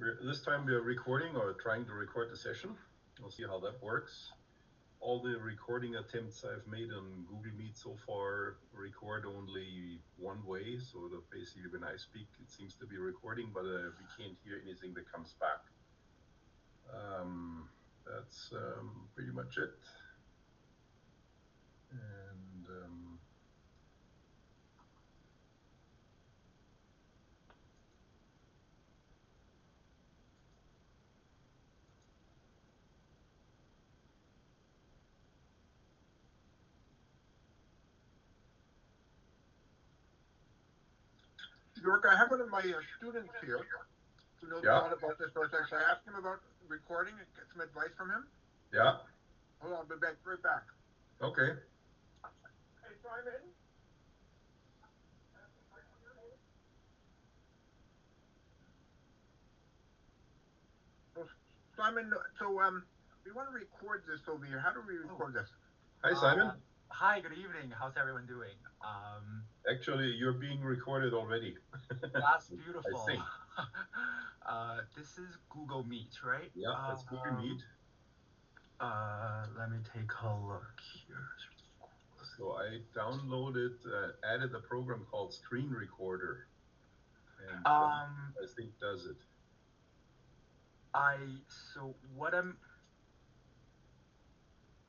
This time we are recording or trying to record the session. We'll see how that works. All the recording attempts I've made on Google Meet so far record only one way. So that basically when I speak, it seems to be recording, but we can't hear anything that comes back. That's pretty much it. And York, I have one of my students here who knows a lot about this project. I asked him about recording and get some advice from him. Yeah. Hold on, I'll be back right back. Okay. Hey, Simon. Simon, so we want to record this over here. How do we record this? Hi, Simon. Hi, good evening. How's everyone doing? Actually, you're being recorded already. That's beautiful. I think. This is Google Meet, right? Yeah, that's Google Meet. Let me take a look here. So I downloaded, added a program called Screen Recorder, and I think does it.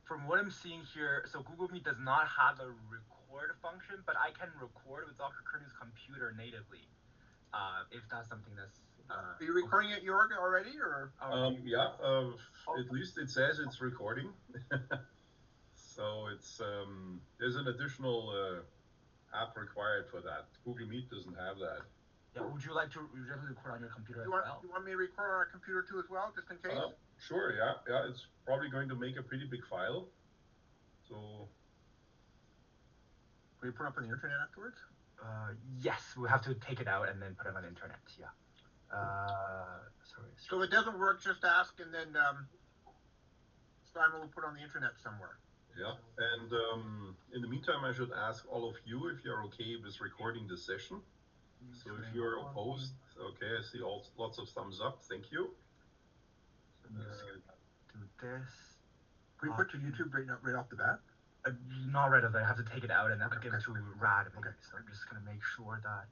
From what I'm seeing here, so Google Meet does not have a record function, but I can record with Dr. Kearney's computer natively. If that's something that's. Are you recording it, Jorg, already, or? Yeah. At least it says it's recording. So it's there's an additional app required for that. Google Meet doesn't have that. Yeah. Would you like to record on your computer as well? You want me to record on our computer too as well, just in case? Sure. Yeah. Yeah. It's probably going to make a pretty big file. So. Will you put it up on the internet afterwards? Yes, we have to take it out and then put it on the internet. Yeah. Sorry. So if it doesn't work, just ask, and then Simon will put it on the internet somewhere. Yeah, and in the meantime, I should ask all of you if you're okay with recording the session. So if you're opposed, okay, I see lots of thumbs up. Thank you. Do this. Can we put to YouTube right off the bat? Not right away. I have to take it out and then give it to Rad. Okay. So I'm just gonna make sure that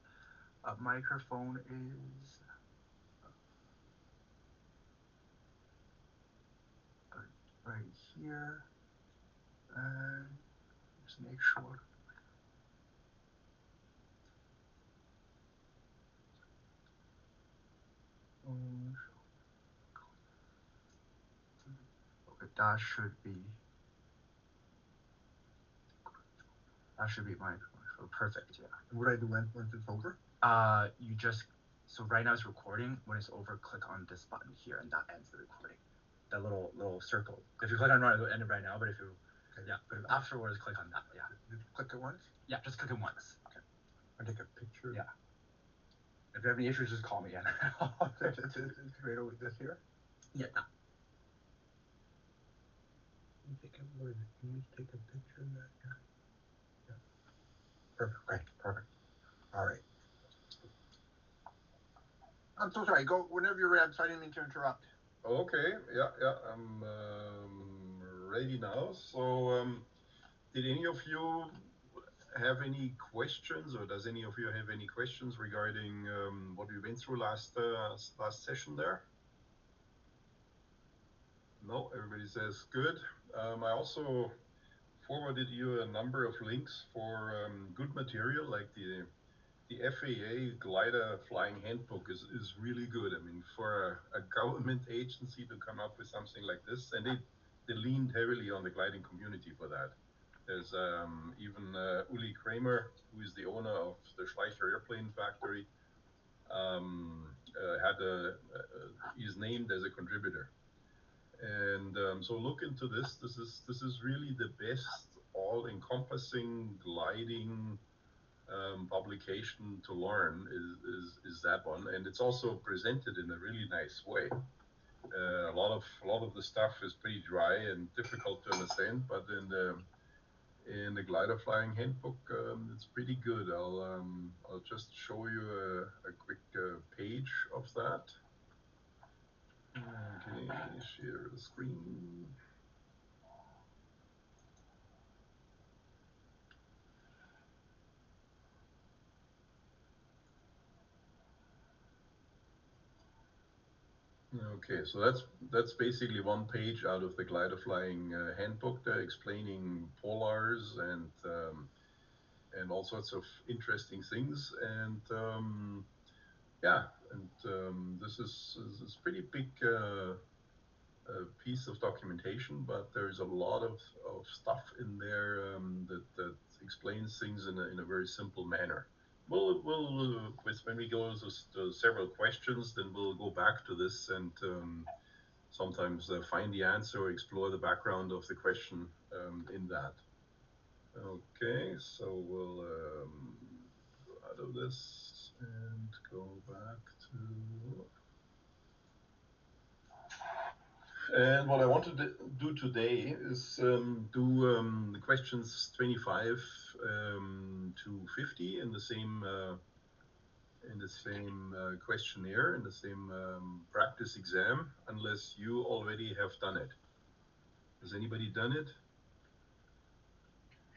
microphone is right here, and just make sure. Okay, that should be my perfect. Yeah. What do I do once it's over? You just right now it's recording. When it's over, click on this button here, and that ends the recording. That little circle. If you click on it, it'll end it right now. But if you but afterwards, click on that. Yeah. Just click it once. Yeah, just click it once. Okay. I take a picture. Yeah. If you have any issues, just call me again. It's right over this here. Yeah. Can you take a picture of that? Yeah. Perfect. Okay. Perfect. All right. I'm so sorry. Go whenever you're ready. I didn't mean to interrupt. Okay. Yeah. I'm ready now. So, did any of you have any questions, or does any of you have any questions regarding what we went through last session there? No, everybody says good. I also forwarded you a number of links for good material, like the FAA glider flying handbook is really good. I mean, for a government agency to come up with something like this, and they leaned heavily on the gliding community for that. There's even Uli Kramer, who is the owner of the Schleicher Airplane Factory, he's named as a contributor. And so look into this. This is really the best all-encompassing gliding publication to learn is that one, and it's also presented in a really nice way. A lot of the stuff is pretty dry and difficult to understand, but in the glider flying handbook, it's pretty good. I'll just show you a quick page of that. Okay, share the screen. Okay, so that's basically one page out of the glider flying handbook there, explaining polars and all sorts of interesting things. And yeah, and this is pretty big piece of documentation, but there's a lot of stuff in there that explains things in a very simple manner. We'll when we go to several questions, then we'll go back to this and sometimes find the answer or explore the background of the question in that. Okay, so we'll go out of this and go back to. And what I want to do today is do the questions 25 to 50 in the same questionnaire, in the same practice exam, unless you already have done it. Has anybody done it?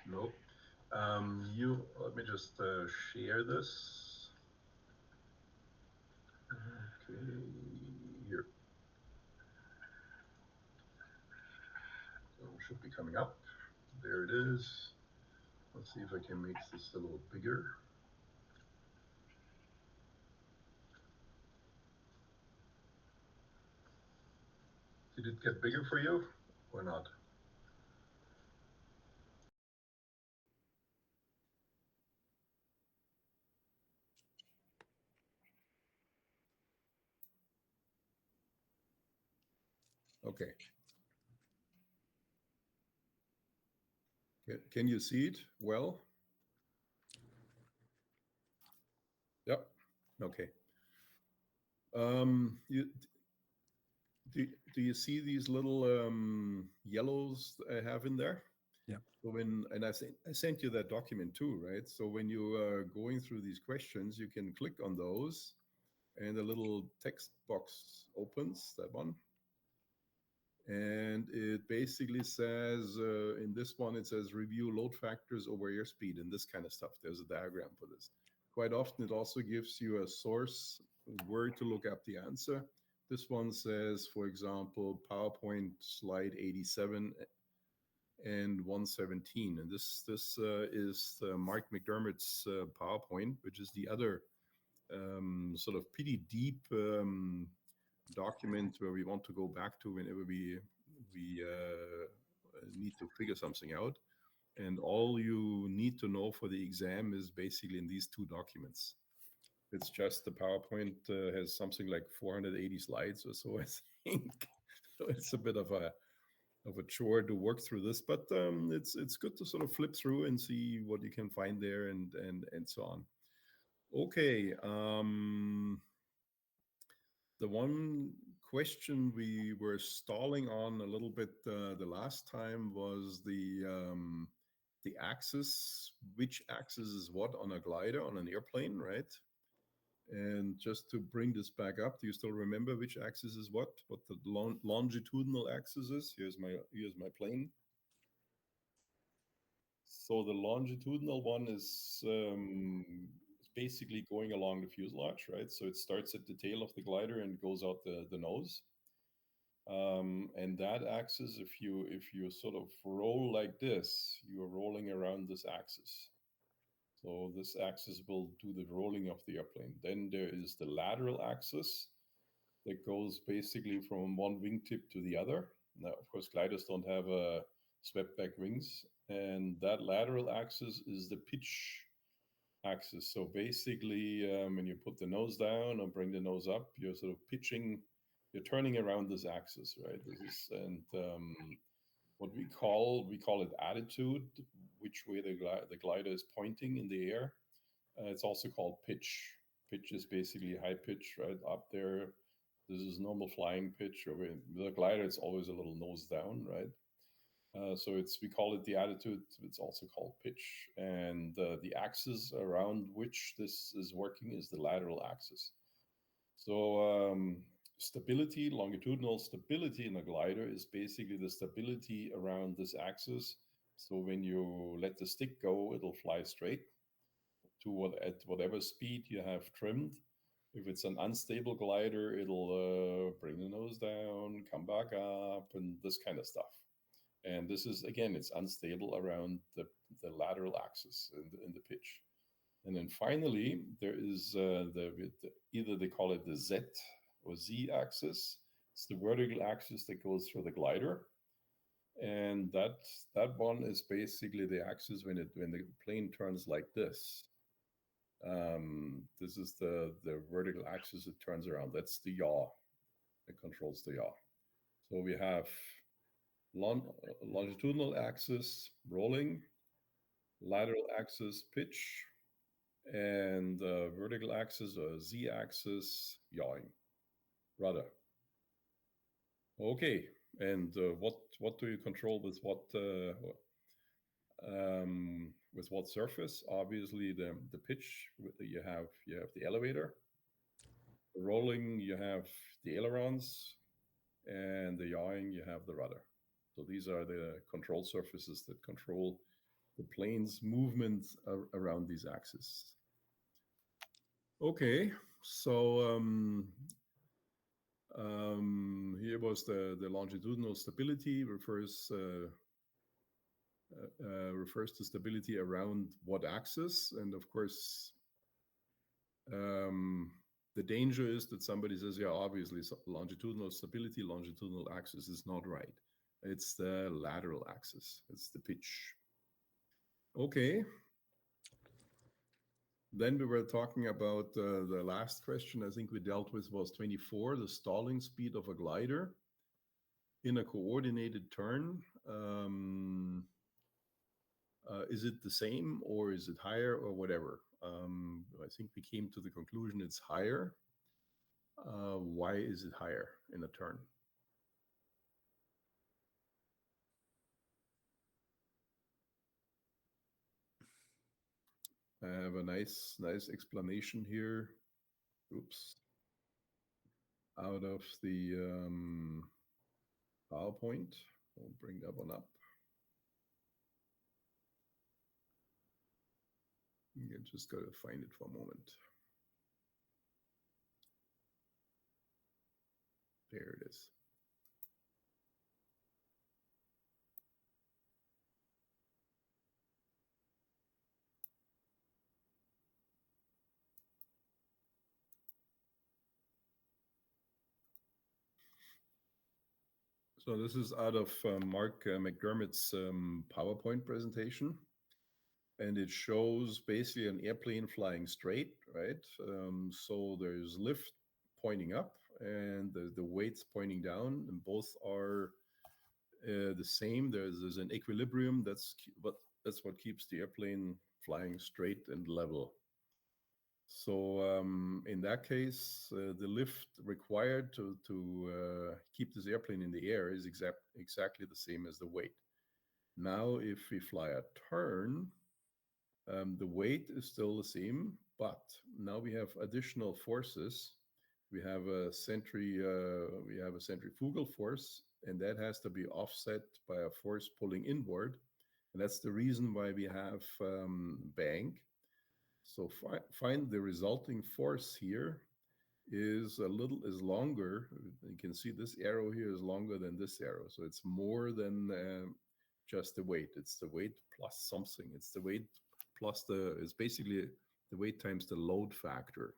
No. Let me just share this. Okay, here. So it should be coming up. There it is. Let's see if I can make this a little bigger. Did it get bigger for you or not? Okay. Can you see it well? Yep. Okay. You, do you see these little yellows I have in there? Yeah. So I sent you that document too, right? So when you are going through these questions, you can click on those, and a little text box opens. That one. And it basically says, in this one, it says review load factors over airspeed and this kind of stuff. There's a diagram for this. Quite often, it also gives you a source where to look up the answer. This one says, for example, PowerPoint slide 87 and 117. And this is Mark McDermott's PowerPoint, which is the other sort of pretty deep document where we want to go back to whenever we need to figure something out. And all you need to know for the exam is basically in these two documents. It's just the PowerPoint has something like 480 slides or so, I think. So it's a bit of a chore to work through this, but it's good to sort of flip through and see what you can find there and so on. Okay. The one question we were stalling on a little bit the last time was the axis. Which axis is what on a glider, on an airplane, right? And just to bring this back up, do you still remember which axis is what? What the longitudinal axis is? Here's my plane. So the longitudinal one is basically going along the fuselage, right? So it starts at the tail of the glider and goes out the nose. And that axis, if you sort of roll like this, you are rolling around this axis. So this axis will do the rolling of the airplane. Then there is the lateral axis that goes basically from one wingtip to the other. Now, of course, gliders don't have swept back wings, and that lateral axis is the pitch axis. So basically, when you put the nose down or bring the nose up, you're sort of pitching, you're turning around this axis, right? What we call it attitude, which way the glider is pointing in the air. It's also called pitch. Pitch is basically high pitch, right up there. This is normal flying pitch. Or with the glider, it's always a little nose down, right? So we call it the attitude. It's also called pitch, and the axis around which this is working is the lateral axis. So stability, longitudinal stability in a glider is basically the stability around this axis. So when you let the stick go, it'll fly straight to at whatever speed you have trimmed. If it's an unstable glider, it'll bring the nose down, come back up, and this kind of stuff. And this is, again, it's unstable around the lateral axis in the pitch. And then finally, there is either they call it the Z or Z axis. It's the vertical axis that goes through the glider. And that one is basically the axis when the plane turns like this. This is the vertical axis it turns around. That's the yaw. It controls the yaw. So we have longitudinal axis rolling, lateral axis pitch, and vertical axis or Z axis yawing, rudder. Okay, and what do you control with what surface? Obviously, the pitch. You have the elevator. The rolling, you have the ailerons, and the yawing, you have the rudder. So these are the control surfaces that control the plane's movement around these axes. Okay, so here was the longitudinal stability refers to stability around what axis, and of course the danger is that somebody says, yeah, obviously longitudinal stability, longitudinal axis is not right. It's the lateral axis, it's the pitch. Okay. Then we were talking about the last question I think we dealt with was 24, the stalling speed of a glider in a coordinated turn. Is it the same or is it higher or whatever? I think we came to the conclusion it's higher. Why is it higher in a turn? I have a nice explanation here. Oops. Out of the PowerPoint. I'll bring that one up. You just got to find it for a moment. There it is. So this is out of Mark McDermott's PowerPoint presentation. And it shows basically an airplane flying straight, right? So there's lift pointing up and the weights pointing down, and both are the same. There's an equilibrium. That's what keeps the airplane flying straight and level. So in that case, the lift required to keep this airplane in the air is exactly the same as the weight. Now, if we fly a turn, the weight is still the same, but now we have additional forces. We have a centrifugal force, and that has to be offset by a force pulling inward, and that's the reason why we have bank. So find the resulting force here is longer. You can see this arrow here is longer than this arrow, so it's more than just the weight. It's the weight plus something. It's the weight plus it's basically the weight times the load factor.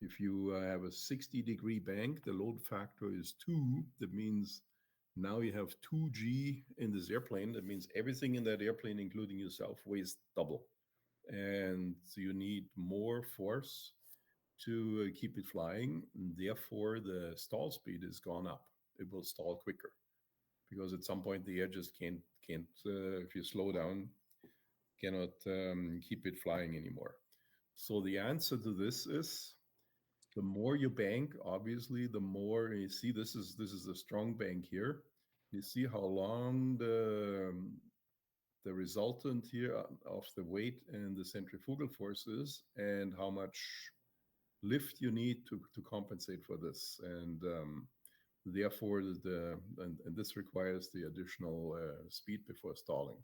If you have a 60-degree bank, the load factor is 2. That means now you have 2g in this airplane. That means everything in that airplane, including yourself, weighs double. And so you need more force to keep it flying. And therefore, the stall speed is gone up. It will stall quicker because at some point the air just can't if you slow down, cannot keep it flying anymore. So the answer to this is the more you bank, obviously, the more you see. This is a strong bank here. You see how long the resultant here of the weight and the centrifugal force is, and how much lift you need to compensate for this. And therefore, and this requires the additional speed before stalling.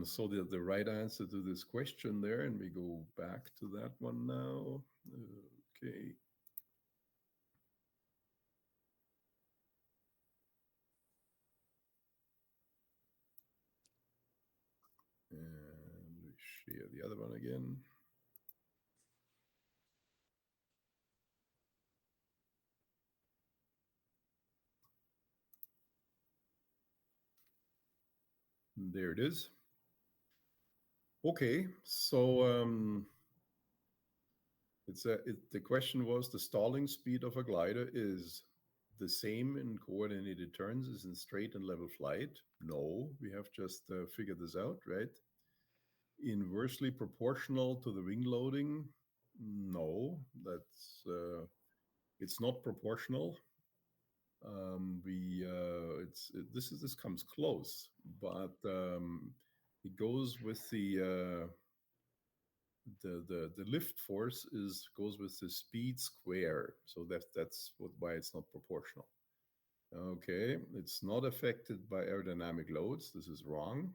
So the right answer to this question there, and we go back to that one now. Okay. And we share the other one again. There it is. Okay, so the question was the stalling speed of a glider is the same in coordinated turns as in straight and level flight. No, we have just figured this out, right? Inversely proportional to the wing loading. No, that's it's not proportional. This comes close, but it goes with the lift force goes with the speed square, so why it's not proportional. Okay, it's not affected by aerodynamic loads. This is wrong,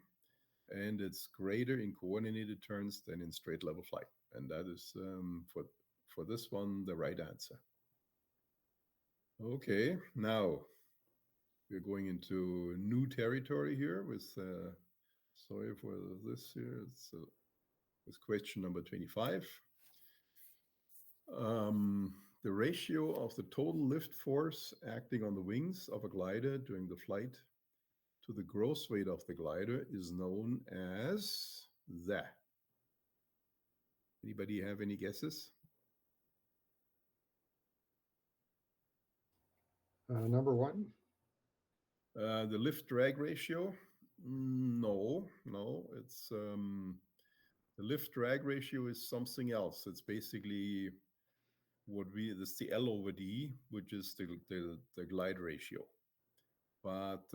and it's greater in coordinated turns than in straight level flight, and that is for this one the right answer. Okay, now we're going into new territory here with. Sorry for this here. It's question number 25. The ratio of the total lift force acting on the wings of a glider during the flight to the gross weight of the glider is known as the. Anybody have any guesses? Number one. The lift drag ratio? No. It's the lift drag ratio is something else. It's basically this the L over D, which is the glide ratio. But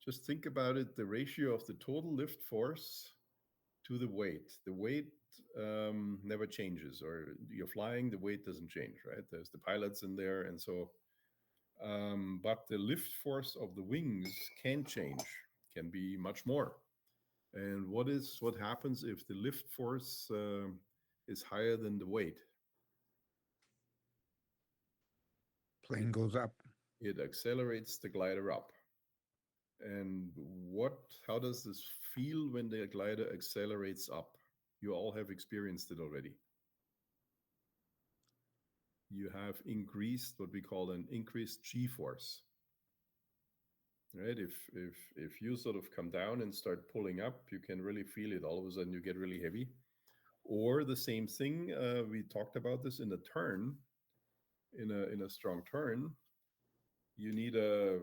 just think about it, the ratio of the total lift force to the weight. The weight never changes, or you're flying, the weight doesn't change, right? There's the pilots in there, and so, but the lift force of the wings can change, can be much more. And what happens if the lift force is higher than the weight? Plane goes up. It accelerates the glider up. And how does this feel when the glider accelerates up? You all have experienced it already. You have increased what we call an increased G-force. Right? If you sort of come down and start pulling up, you can really feel it. All of a sudden you get really heavy. Or the same thing, we talked about this in a turn, in a strong turn, you need a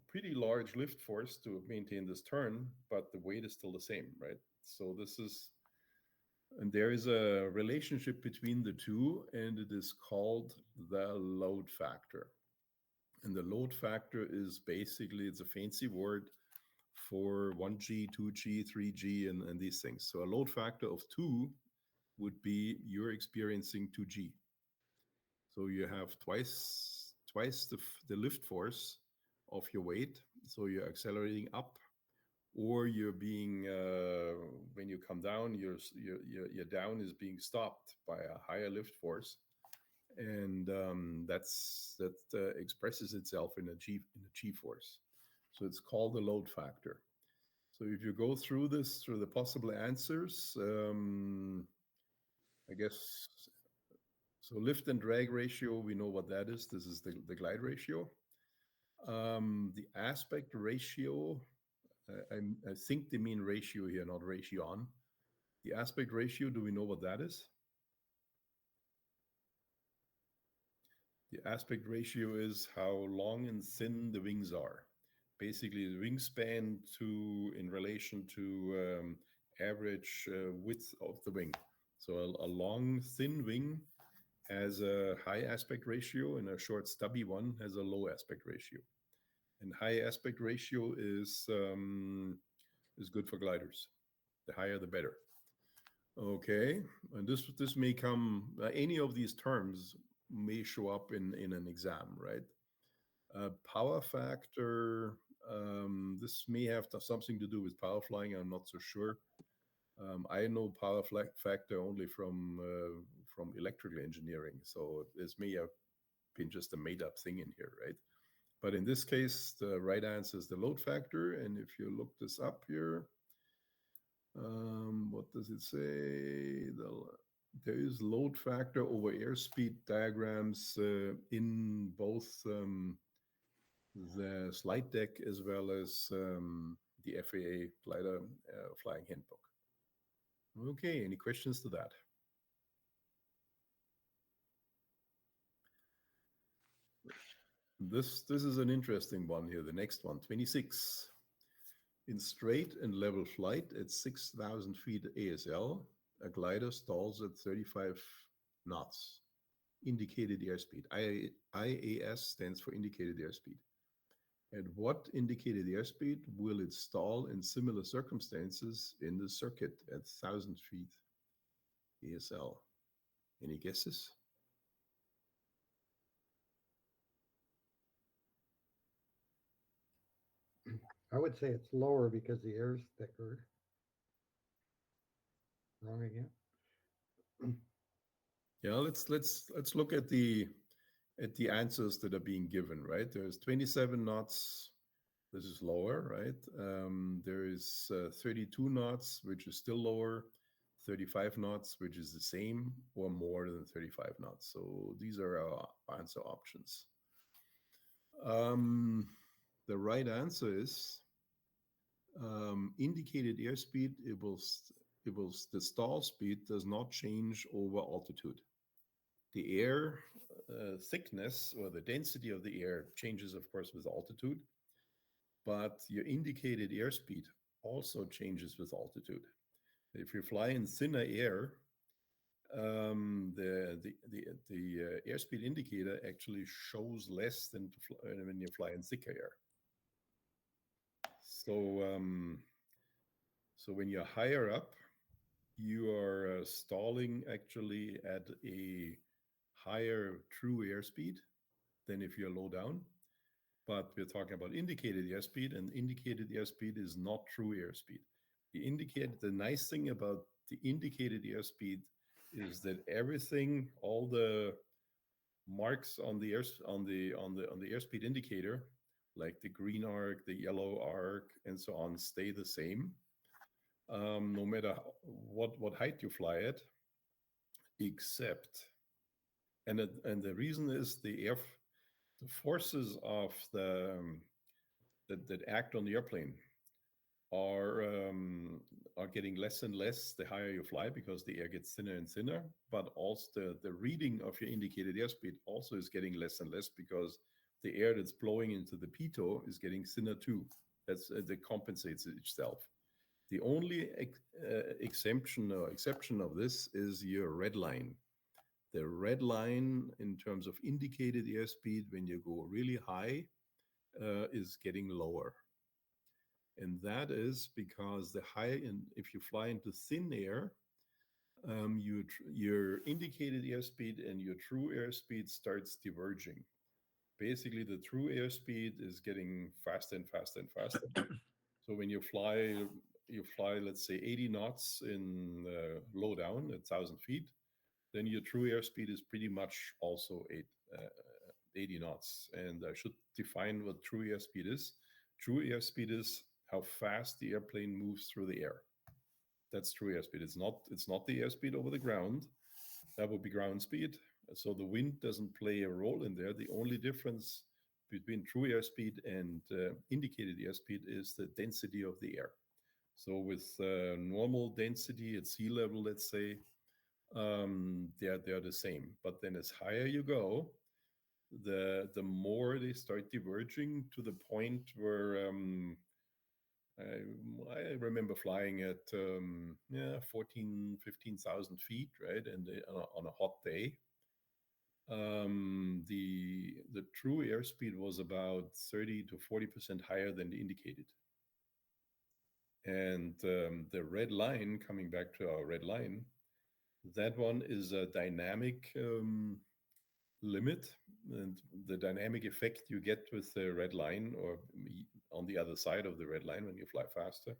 pretty large lift force to maintain this turn, but the weight is still the same, right? So and there is a relationship between the two, and it is called the load factor. And the load factor is basically, it's a fancy word for 1G, 2G, 3G, and these things. So a load factor of 2 would be you're experiencing 2G. So you have twice the lift force of your weight. So you're accelerating up, or you're being when you come down, your down is being stopped by a higher lift force, and that expresses itself in a G force. So it's called the load factor. So if you go through the possible answers, I guess, so lift and drag ratio, we know what that is. This is the glide ratio. The aspect ratio, I think they mean ratio here, not ratio on. The aspect ratio, do we know what that is? The aspect ratio is how long and thin the wings are. Basically, the wingspan in relation to average width of the wing. So a long, thin wing has a high aspect ratio, and a short, stubby one has a low aspect ratio. And high aspect ratio is good for gliders. The higher, the better. Okay, and this may come. Any of these terms may show up in an exam, right? Power factor. This may have something to do with power flying. I'm not so sure. I know factor only from electrical engineering, so this may have been just a made up thing in here, right? But in this case, the right answer is the load factor. And if you look this up here, what does it say? There is load factor over airspeed diagrams in both the slide deck as well as the FAA glider flying handbook. Okay, any questions to that? This is an interesting one here. The next one, 26. In straight and level flight at 6,000 feet ASL, a glider stalls at 35 knots. Indicated airspeed. IAS stands for indicated airspeed. At what indicated airspeed will it stall in similar circumstances in the circuit at 1,000 feet ASL? Any guesses? I would say it's lower because the air is thicker. Wrong again. Yeah, let's look at the answers that are being given, right? There's 27 knots. This is lower, right? There is 32 knots, which is still lower. 35 knots, which is the same or more than 35 knots. So these are our answer options. The right answer is indicated airspeed. The stall speed does not change over altitude. The air thickness or the density of the air changes, of course, with altitude, but your indicated airspeed also changes with altitude. If you fly in thinner air, the airspeed indicator actually shows less than when you fly in thicker air. So when you're higher up, you are stalling actually at a higher true airspeed than if you're low down. But we're talking about indicated airspeed, and indicated airspeed is not true airspeed. The nice thing about the indicated airspeed is that everything, all the marks on the airspeed indicator, like the green arc, the yellow arc, and so on, stay the same, no matter what height you fly at, except, and the reason is the forces of that act on the airplane are getting less and less the higher you fly, because the air gets thinner and thinner. But also the reading of your indicated airspeed also is getting less and less, because the air that's blowing into the pitot is getting thinner too. That compensates itself. The only exception of this is your red line. The red line in terms of indicated airspeed when you go really high is getting lower. And that is because if you fly into thin air, your indicated airspeed and your true airspeed starts diverging. Basically, the true airspeed is getting faster and faster and faster. So when you fly, let's say 80 knots in low down at 1,000 feet, then your true airspeed is pretty much also 80 knots. And I should define what true airspeed is. True airspeed is how fast the airplane moves through the air. That's true airspeed. It's not the airspeed over the ground. That would be ground speed. So the wind doesn't play a role in there. The only difference between true airspeed and indicated airspeed is the density of the air. So with normal density at sea level, let's say, they're the same. But then as higher you go, the more they start diverging, to the point where I remember flying at 14, 15,000 feet, right? And on a hot day, the true airspeed was about 30 to 40% higher than the indicated. And the red line, coming back to our red line, that one is a dynamic limit. And the dynamic effect you get with the red line, or on the other side of the red line when you fly faster,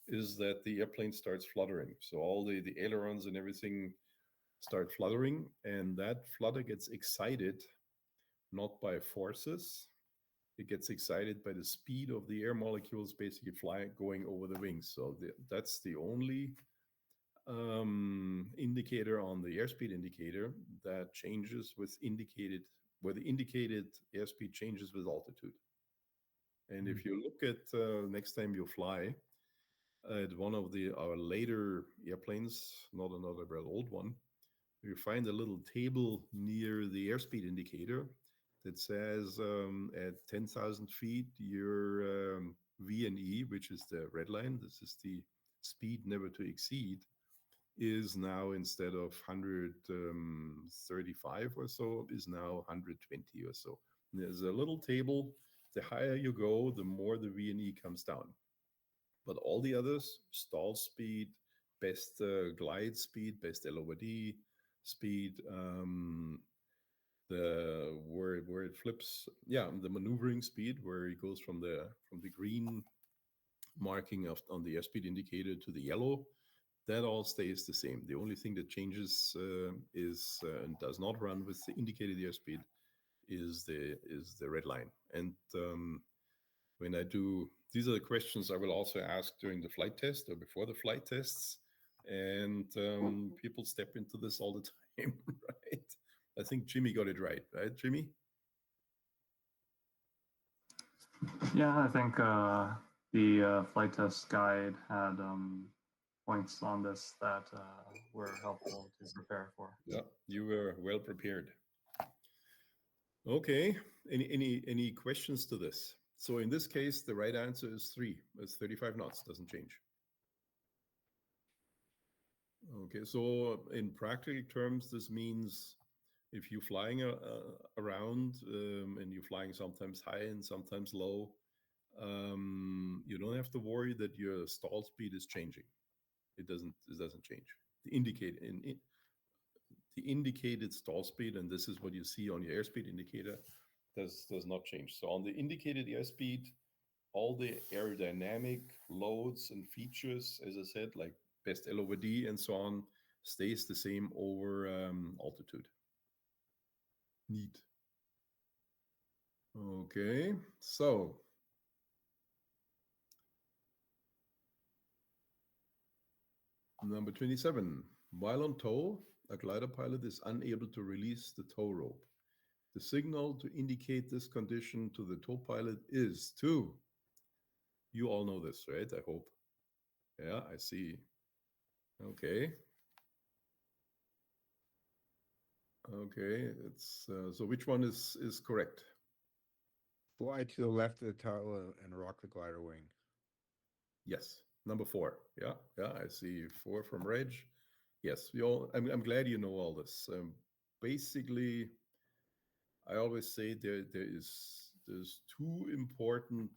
is that the airplane starts fluttering. So all the ailerons and everything start fluttering, and that flutter gets excited not by forces. It gets excited by the speed of the air molecules basically flying, going over the wings. So that's the only indicator on the airspeed indicator that changes with indicated, where the indicated airspeed changes with altitude. And if you look at next time you fly at one of our later airplanes, not another very old one, you find a little table near the airspeed indicator that says at 10,000 feet, your V&E, which is the red line, this is the speed never to exceed, is now, instead of 135 or so, is now 120 or so. And there's a little table. The higher you go, the more the V&E comes down. But all the others, stall speed, best glide speed, best LOD speed, the where it flips, the maneuvering speed, where it goes from the green marking on the airspeed indicator to the yellow, that all stays the same. The only thing that changes is and does not run with the indicated airspeed is the red line. And when I do, these are the questions I will also ask during the flight test or before the flight tests. And people step into this all the time, right? I think Jimmy got it right, Jimmy? Yeah, I think the flight test guide had points on this that were helpful to prepare for. Yeah, you were well prepared. Okay, any questions to this? So in this case, the right answer is 3. It's 35 knots, doesn't change. Okay, so in practical terms, this means if you're flying around and you're flying sometimes high and sometimes low, you don't have to worry that your stall speed is changing. It doesn't change. The indicated stall speed, and this is what you see on your airspeed indicator, does not change. So on the indicated airspeed, all the aerodynamic loads and features, as I said, like best LOD and so on, stays the same over altitude. Neat. Okay, so number 27. While on tow, a glider pilot is unable to release the tow rope. The signal to indicate this condition to the tow pilot is to, you all know this, right? I hope. Yeah, I see. Okay. Okay, it's so which one is correct? Fly to the left of the tow and rock the glider wing. Yes, number 4. Yeah, I see 4 from Reg. Yes, we all. I'm glad you know all this. Basically, I always say there's 2 important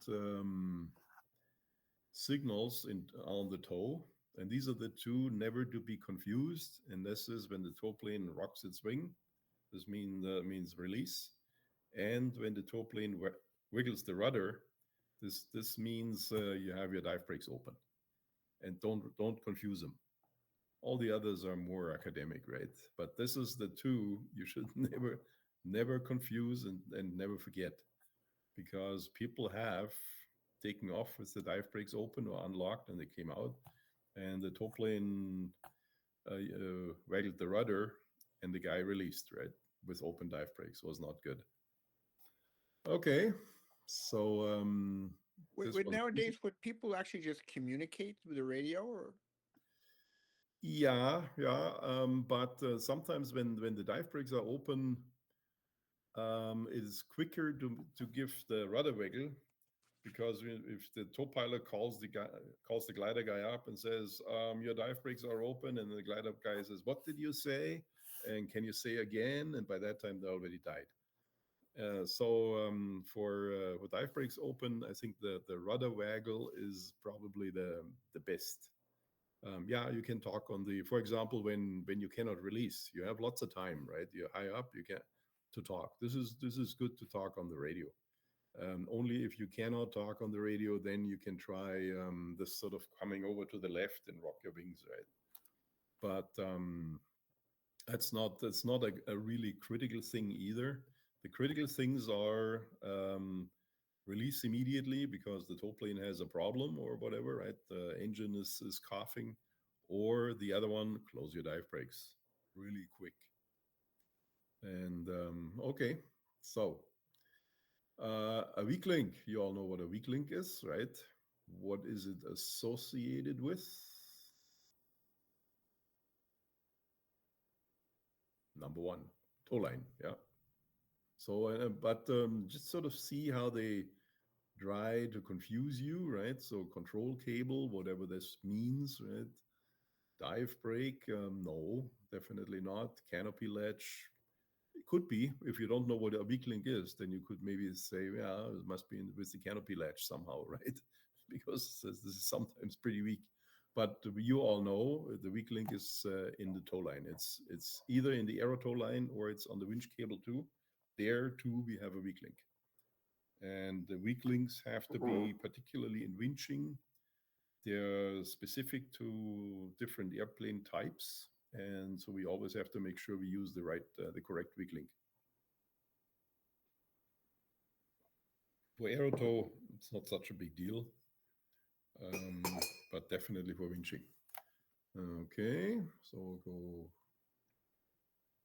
signals on the tow, and these are the 2 never to be confused. And this is when the tow plane rocks its wing. This means release, and when the tow plane wiggles the rudder, this means you have your dive brakes open. And don't confuse them. All the others are more academic, right? But this is the 2 you should never confuse and never forget, because people have taken off with the dive brakes open or unlocked and they came out, and the tow plane waggled the rudder and the guy released, right, with open dive brakes. Was not good. Okay, so Wait, nowadays, would people actually just communicate through the radio, or? Yeah, but sometimes when the dive brakes are open, it is quicker to give the rudder wiggle, because if the tow pilot calls the glider guy up and says, your dive brakes are open, and the glider guy says, what did you say? And can you say again? And by that time, they already died. For dive brakes open, I think the rudder waggle is probably the best. Yeah, you can talk on the, for example, when you cannot release, you have lots of time, right? You're high up, you can to talk. This is good to talk on the radio. Only if you cannot talk on the radio, then you can try this sort of coming over to the left and rock your wings, right? But that's not a really critical thing either. The critical things are release immediately because the tow plane has a problem or whatever, right? The engine is coughing, or the other one, close your dive brakes really quick. And okay, so a weak link. You all know what a weak link is, right? What is it associated with? Number one, tow line. Yeah. So, but just sort of see how they try to confuse you, right? So control cable, whatever this means, right? Dive brake, no, definitely not. Canopy latch, it could be. If you don't know what a weak link is, then you could maybe say, yeah, it must be with the canopy latch somehow, right? Because this is sometimes pretty weak. But you all know the weak link is in the tow line. It's either in the aero tow line or it's on the winch cable too. There too, we have a weak link. And the weak links have to be particularly in winching. They're specific to different airplane types. And so we always have to make sure we use the correct weak link. For aero tow, it's not such a big deal, but definitely for winching. Okay, so we'll go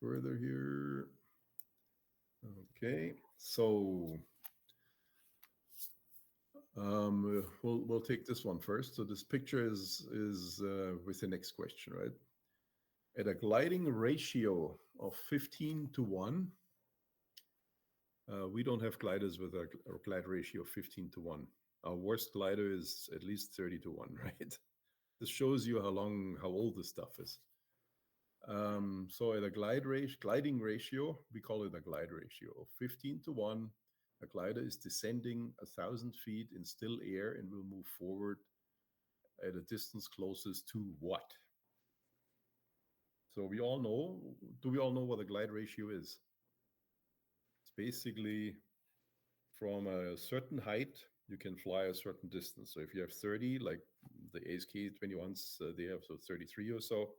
further here. Okay, so we'll take this one first. So this picture is with the next question, right? At a gliding ratio of 15:1, we don't have gliders with a glide ratio of 15:1. Our worst glider is at least 30:1, right? This shows you how old this stuff is. So at a gliding ratio, we call it a glide ratio of 15:1. A glider is descending 1,000 feet in still air and will move forward at a distance closest to what? So we all know, do we all know what a glide ratio is? It's basically from a certain height, you can fly a certain distance. So if you have 30, like the ASK 21s, they have so 33 or so.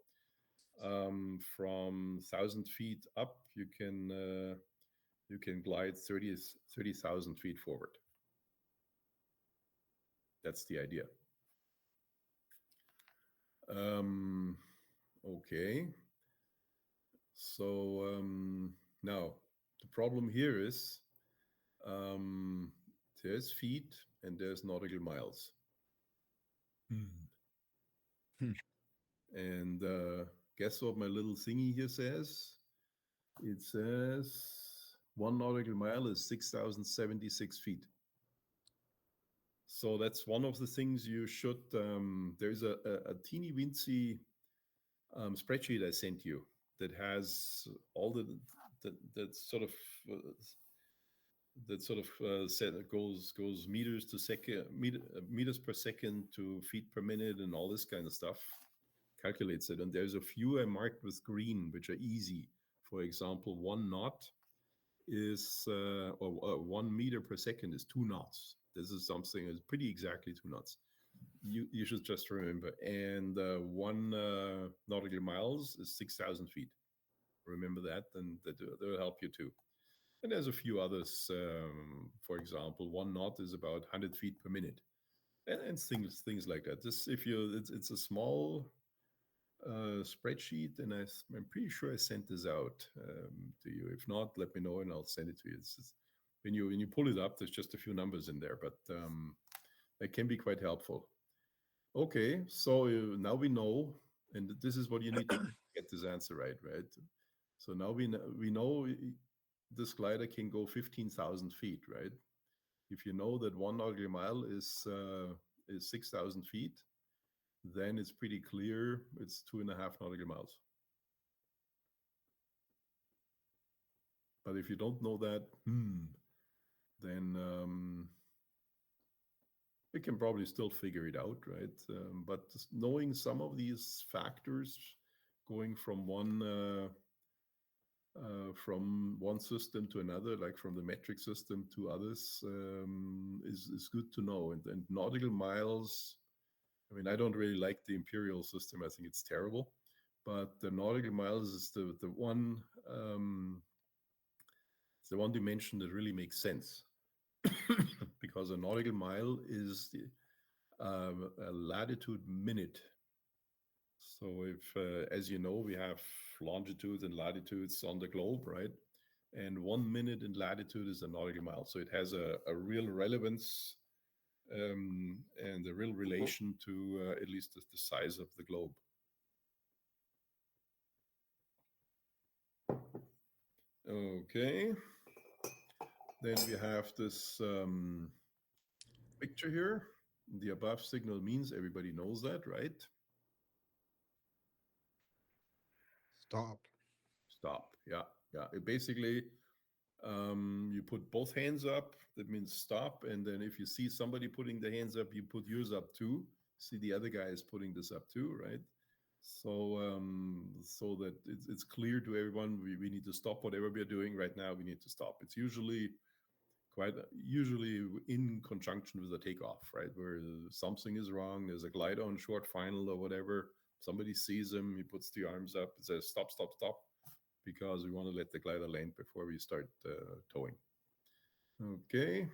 From 1,000 feet up, you can glide 30,000 feet forward. That's the idea. Okay. So now the problem here is there's feet and there's nautical miles. And guess what my little thingy here says? It says 1 nautical mile is 6,076 feet. So that's one of the things you should, there's a teeny weensy spreadsheet I sent you that has all that sort of goes meters to second, meters per second to feet per minute and all this kind of stuff, calculates it. And there's a few I marked with green, which are easy. For example, 1 knot is, or 1 meter per second is 2 knots. This is something that's pretty exactly 2 knots. You should just remember. And 1 nautical miles is 6,000 feet. Remember that, and that will help you too. And there's a few others. For example, 1 knot is about 100 feet per minute, and things like that. It's a small spreadsheet, and I'm pretty sure I sent this out to you. If not, let me know and I'll send it to you. When you pull it up, there's just a few numbers in there, but it can be quite helpful. Okay, so now we know, and this is what you need to get this answer right? So now we know this glider can go 15,000 feet, right? If you know that 1 nautical mile is 6,000 feet, then it's pretty clear it's 2.5 nautical miles. But if you don't know that, then we can probably still figure it out, right? But knowing some of these factors, going from one system to another, like from the metric system to others, is good to know. And nautical miles, I mean, I don't really like the imperial system. I think it's terrible. But the nautical miles is the one it's the one dimension that really makes sense. Because a nautical mile is a latitude minute. So if, as you know, we have longitudes and latitudes on the globe, right? And 1 minute in latitude is a nautical mile. So it has a real relevance and a real relation to at least the size of the globe. Okay. Then we have this picture here. The above signal means everybody knows that, right? Stop. Stop. Yeah. It basically, you put both hands up. That means stop. And then if you see somebody putting the hands up, you put yours up too. See the other guy is putting this up too, right? So so that it's clear to everyone, we need to stop whatever we're doing right now. We need to stop. It's usually in conjunction with a takeoff, right? Where something is wrong, there's a glider on short final or whatever. Somebody sees him, he puts the arms up, says stop, stop, stop, because we want to let the glider land before we start towing. Okay.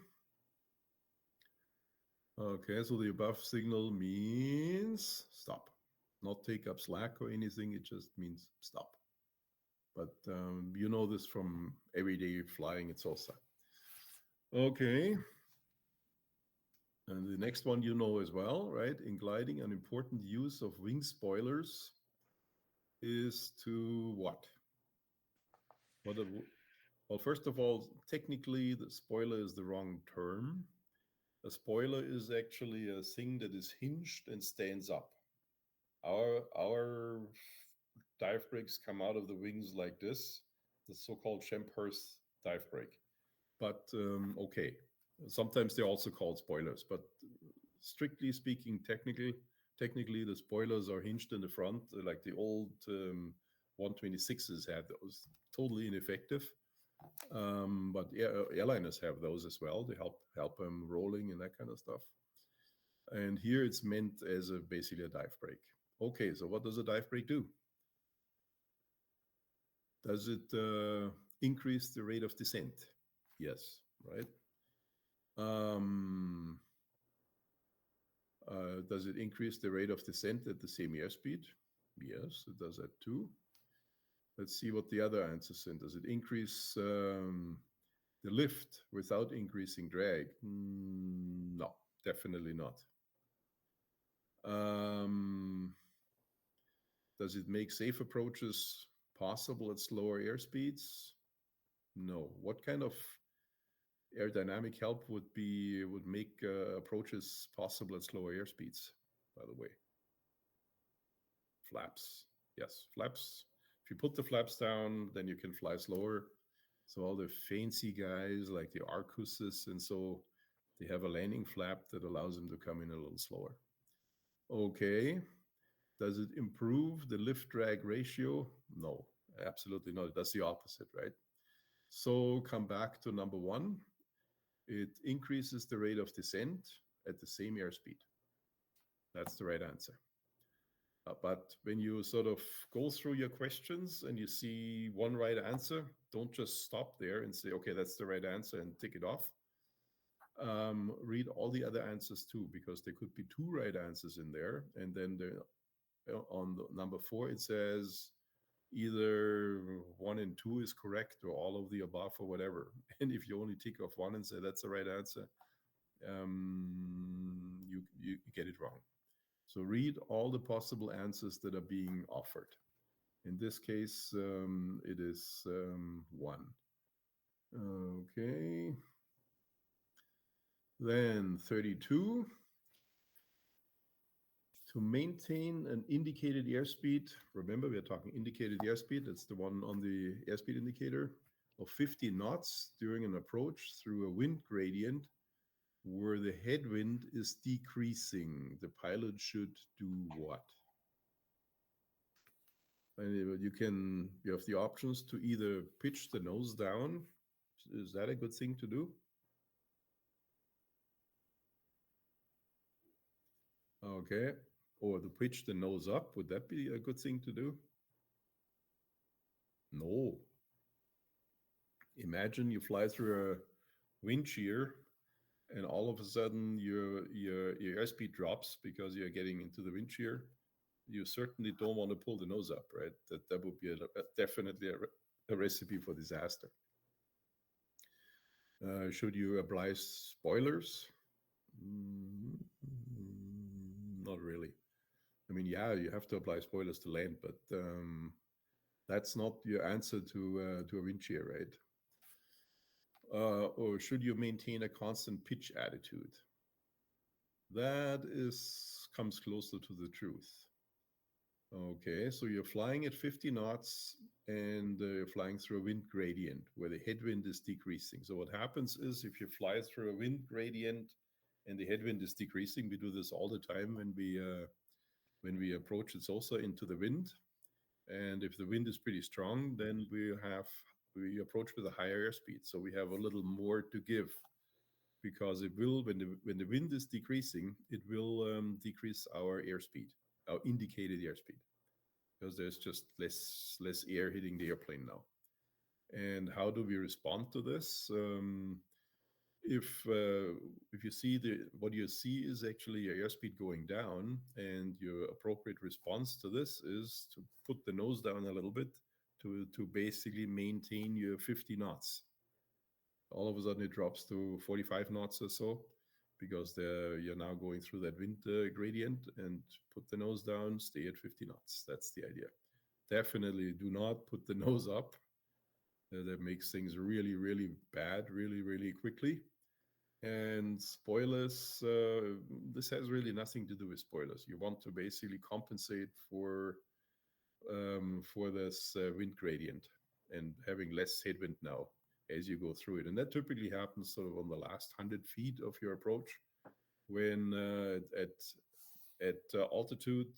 Okay, so the above signal means stop, not take up slack or anything. It just means stop. But you know this from everyday flying. It's also okay. And the next one you know as well, right? In gliding, an important use of wing spoilers is to what? Well, first of all, technically, the spoiler is the wrong term. A spoiler is actually a thing that is hinged and stands up. Our dive brakes come out of the wings like this, the so-called Schempp-Hirth dive brake. But okay, sometimes they're also called spoilers, but strictly speaking, technically the spoilers are hinged in the front, like the old 126s had those. Totally ineffective. But airliners have those as well. They help them rolling and that kind of stuff. And here it's meant as basically a dive brake. Okay, so what does a dive brake do? Does it increase the rate of descent? Yes, right. Does it increase the rate of descent at the same airspeed? Yes, it does that too. Let's see what the other answers sind. Does it increase the lift without increasing drag? No, definitely not. Does it make safe approaches possible at slower airspeeds? No. What kind of aerodynamic help would make approaches possible at slower airspeeds, by the way? Flaps. Yes, flaps. If you put the flaps down, then you can fly slower. So all the fancy guys like the Arcuses and so, they have a landing flap that allows them to come in a little slower. Okay. Does it improve the lift drag ratio? No, absolutely not. That's the opposite, right? So come back to number one. It increases the rate of descent at the same airspeed. That's the right answer. But when you sort of go through your questions and you see one right answer, don't just stop there and say, okay, that's the right answer and tick it off. Read all the other answers too, because there could be two right answers in there. And then on the number 4, it says either 1 and 2 is correct or all of the above or whatever. And if you only tick off one and say that's the right answer, you get it wrong. So read all the possible answers that are being offered. In this case, it is 1. Okay. Then 32. To maintain an indicated airspeed, remember we are talking indicated airspeed, that's the one on the airspeed indicator. of 50 knots during an approach through a wind gradient where the headwind is decreasing. The pilot should do what? And you have the options to either pitch the nose down. Is that a good thing to do? Okay. Or to pitch the nose up, would that be a good thing to do? No. Imagine you fly through a wind shear and all of a sudden your airspeed drops because you're getting into the wind shear. You certainly don't want to pull the nose up, right? That would be definitely a recipe for disaster. Should you apply spoilers? Not really. I mean, yeah, you have to apply spoilers to land, but that's not your answer to a wind shear, right? Or should you maintain a constant pitch attitude? That comes closer to the truth. Okay, so you're flying at 50 knots and you're flying through a wind gradient where the headwind is decreasing. So what happens is if you fly through a wind gradient and the headwind is decreasing, we do this all the time when we approach it also into the wind. And if the wind is pretty strong, then we approach with a higher airspeed. So we have a little more to give because it will, when the wind is decreasing, it will decrease our airspeed, our indicated airspeed, because there's just less air hitting the airplane now. And how do we respond to this? If you see what you see is actually your airspeed going down, and your appropriate response to this is to put the nose down a little bit to basically maintain your 50 knots. All of a sudden it drops to 45 knots or so because you're now going through that wind gradient, and put the nose down, stay at 50 knots. That's the idea. Definitely do not put the nose up. That makes things really, really bad, really, really quickly. And spoilers, this has really nothing to do with spoilers. You want to basically compensate for this wind gradient and having less headwind now as you go through it. And that typically happens sort of on the last 100 feet of your approach, when at altitude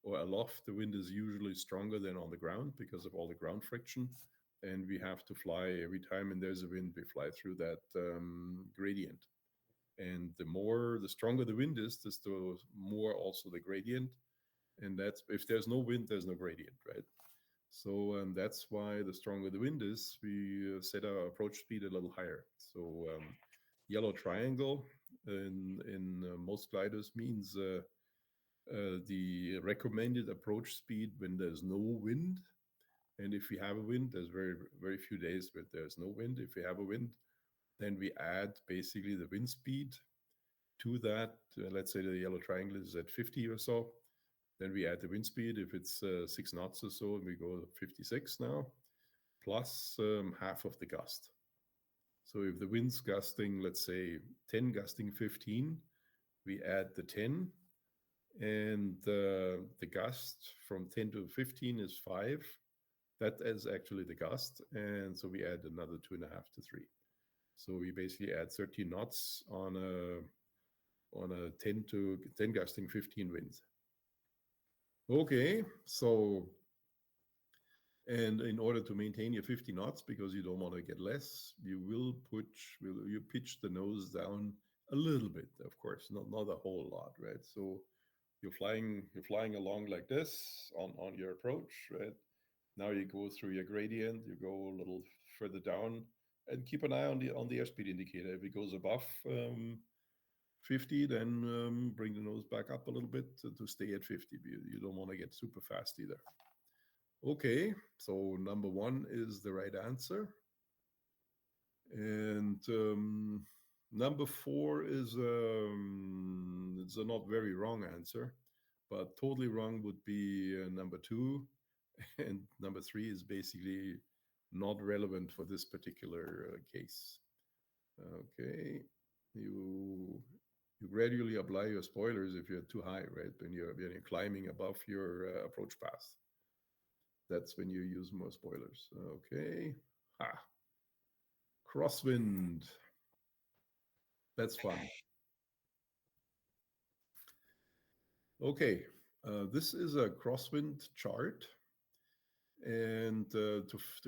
or aloft, the wind is usually stronger than on the ground because of all the ground friction. And we have to fly every time, and there's a wind, we fly through that gradient. And the stronger the wind is, desto more also the gradient. And that's, if there's no wind, there's no gradient, right? So that's why the stronger the wind is, we set our approach speed a little higher. So yellow triangle in most gliders means the recommended approach speed when there's no wind. And if we have a wind, there's very, very few days where there's no wind. If we have a wind, then we add basically the wind speed to that. Let's say the yellow triangle is at 50 or so. Then we add the wind speed. If it's 6 knots or so, and we go 56 now, plus half of the gust. So if the wind's gusting, let's say 10 gusting 15, we add the 10. And the gust from 10 to 15 is 5. That is actually the gust. And so we add another 2.5 to 3. So we basically add 13 knots on a 10 gusting 15 wind. Okay, so, and in order to maintain your 50 knots, because you don't want to get less, you pitch the nose down a little bit, of course, not a whole lot, right? So you're flying along like this on your approach, right? Now you go through your gradient, you go a little further down, and keep an eye on the airspeed indicator. If it goes above 50, then bring the nose back up a little bit to stay at 50. You don't want to get super fast either. Okay, so number 1 is the right answer. And number 4 is it's a not very wrong answer, but totally wrong would be number 2. And number 3 is basically not relevant for this particular case. Okay, you gradually apply your spoilers if you're too high, right? When you're climbing above your approach path. That's when you use more spoilers. Okay, Crosswind. That's fun. Okay, this is a crosswind chart. And to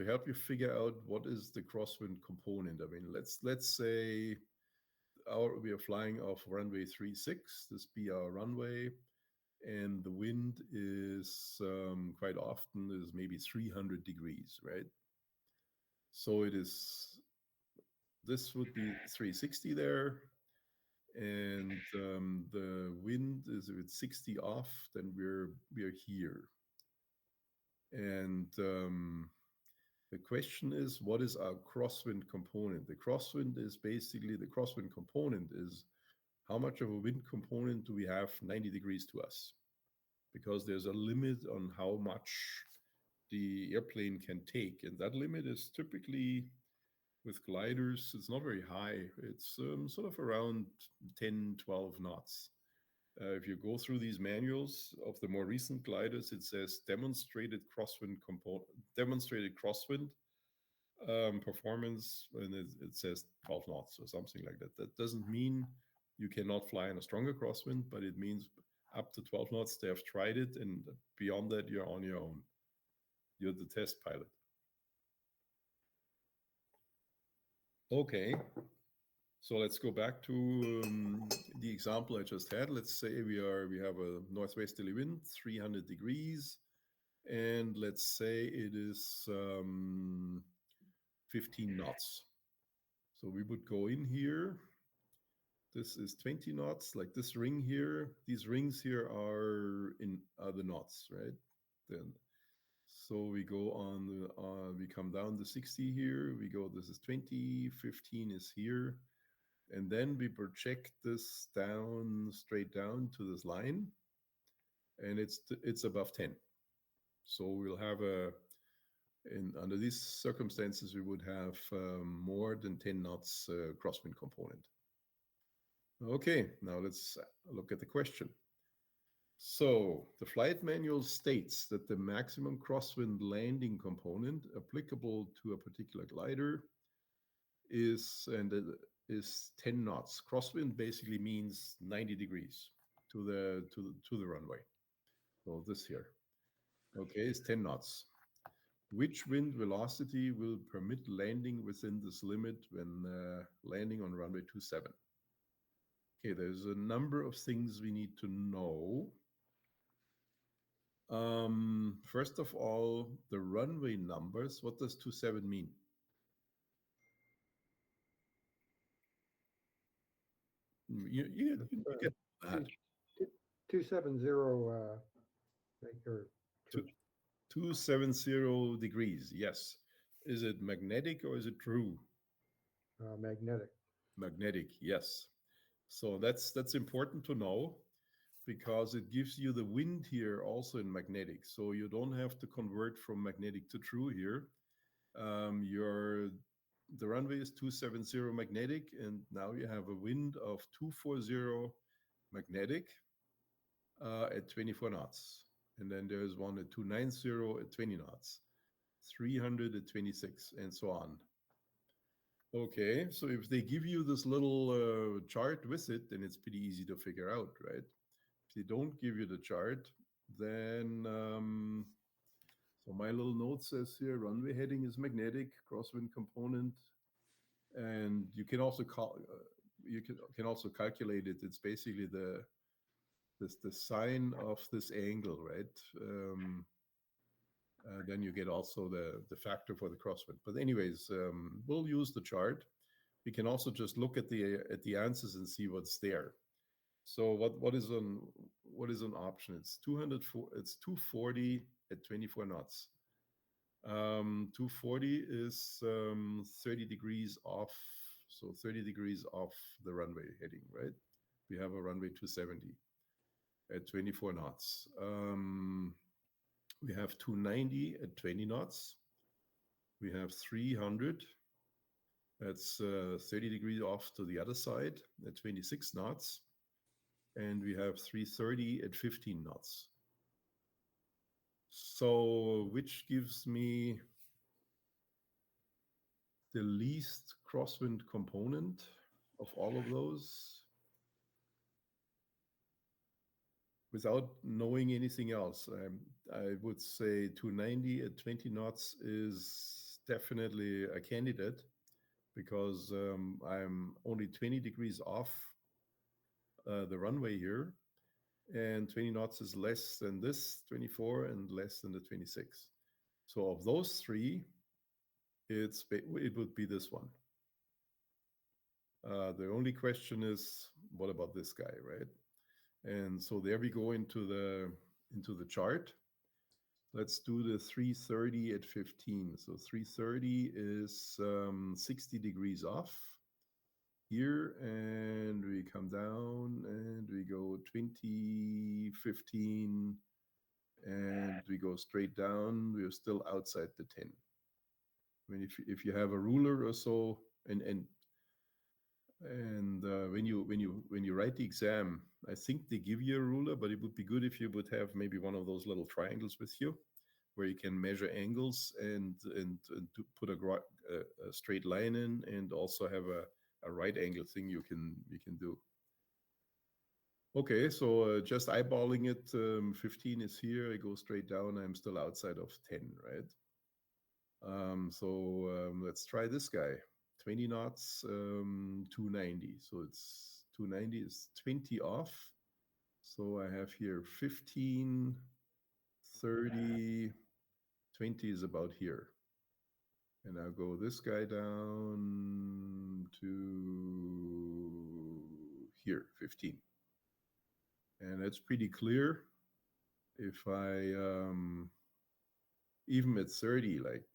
help you figure out what is the crosswind component. I mean, let's say we are flying off runway 36, this be our runway, and the wind is quite often is maybe 300 degrees, right? So this would be 360 there, and the wind is if it's 60 off, then we're here. And the question is, what is our crosswind component? The crosswind component is how much of a wind component do we have 90 degrees to us? Because there's a limit on how much the airplane can take. And that limit is typically with gliders, it's not very high. It's sort of around 10, 12 knots. If you go through these manuals of the more recent gliders, it says demonstrated crosswind performance, and it says 12 knots or something like that. That doesn't mean you cannot fly in a stronger crosswind, but it means up to 12 knots they have tried it, and beyond that you're on your own. You're the test pilot. Okay, so let's go back to the example I just had. Let's say we have a northwesterly wind, 300 degrees, and let's say it is 15 knots. So we would go in here. This is 20 knots, like this ring here. These rings here are the knots, right? Then, so we go on we come down to 60 here. We go, this is 20, 15 is here. And then we project this down, straight down to this line. And it's above 10. So we'll have under these circumstances, we would have more than 10 knots crosswind component. Okay, now let's look at the question. So the flight manual states that the maximum crosswind landing component applicable to a particular glider is 10 knots. Crosswind basically means 90 degrees to the runway. So this here, okay, is 10 knots. Which wind velocity will permit landing within this limit when landing on runway 27? Okay, there's a number of things we need to know. First of all, the runway numbers. What does 27 mean? You get that. 270, like, or 270 degrees, yes. Is it magnetic or is it true? magnetic. Magnetic, yes. So that's important to know, because it gives you the wind here also in magnetic. So you don't have to convert from magnetic to true here. The runway is 270 magnetic, and now you have a wind of 240 magnetic at 24 knots. And then there's one at 290 at 20 knots, 300 at 26, and so on. Okay, so if they give you this little chart with it, then it's pretty easy to figure out, right? If they don't give you the chart, then so my little note says here, runway heading is magnetic, crosswind component, and you can also can also calculate it. It's basically the sine of this angle, right? Then you get also the factor for the crosswind. But anyways, we'll use the chart. We can also just look at the answers and see what's there. So what is an option? It's 240 at 24 knots. 240 is 30 degrees off. So 30 degrees off the runway heading, right? We have a runway 270 at 24 knots. We have 290 at 20 knots. We have 300. That's 30 degrees off to the other side at 26 knots. And we have 330 at 15 knots. So which gives me the least crosswind component of all of those without knowing anything else. I would say 290 at 20 knots is definitely a candidate because I'm only 20 degrees off the runway here, and 20 knots is less than this 24 and less than the 26. So of those three, it would be this one. The only question is, what about this guy, right? And so there we go into the chart. Let's do the 330 at 15. So 330 is 60 degrees off here, and we come down and we go 20, 15, and we go straight down. We're still outside the 10. I mean, if you have a ruler or so, and when you write the exam, I think they give you a ruler, but it would be good if you would have maybe one of those little triangles with you, where you can measure angles and put a straight line in, and also have a right angle thing you can do. Okay, so just eyeballing it, 15 is here. I go straight down. I'm still outside of 10, right? Let's try this guy. 20 knots, 290. So it's 290 is 20 off. So I have here 15, 30, 20 is about here. And I'll go this guy down to here, 15. And that's pretty clear. If I, even at 30, like,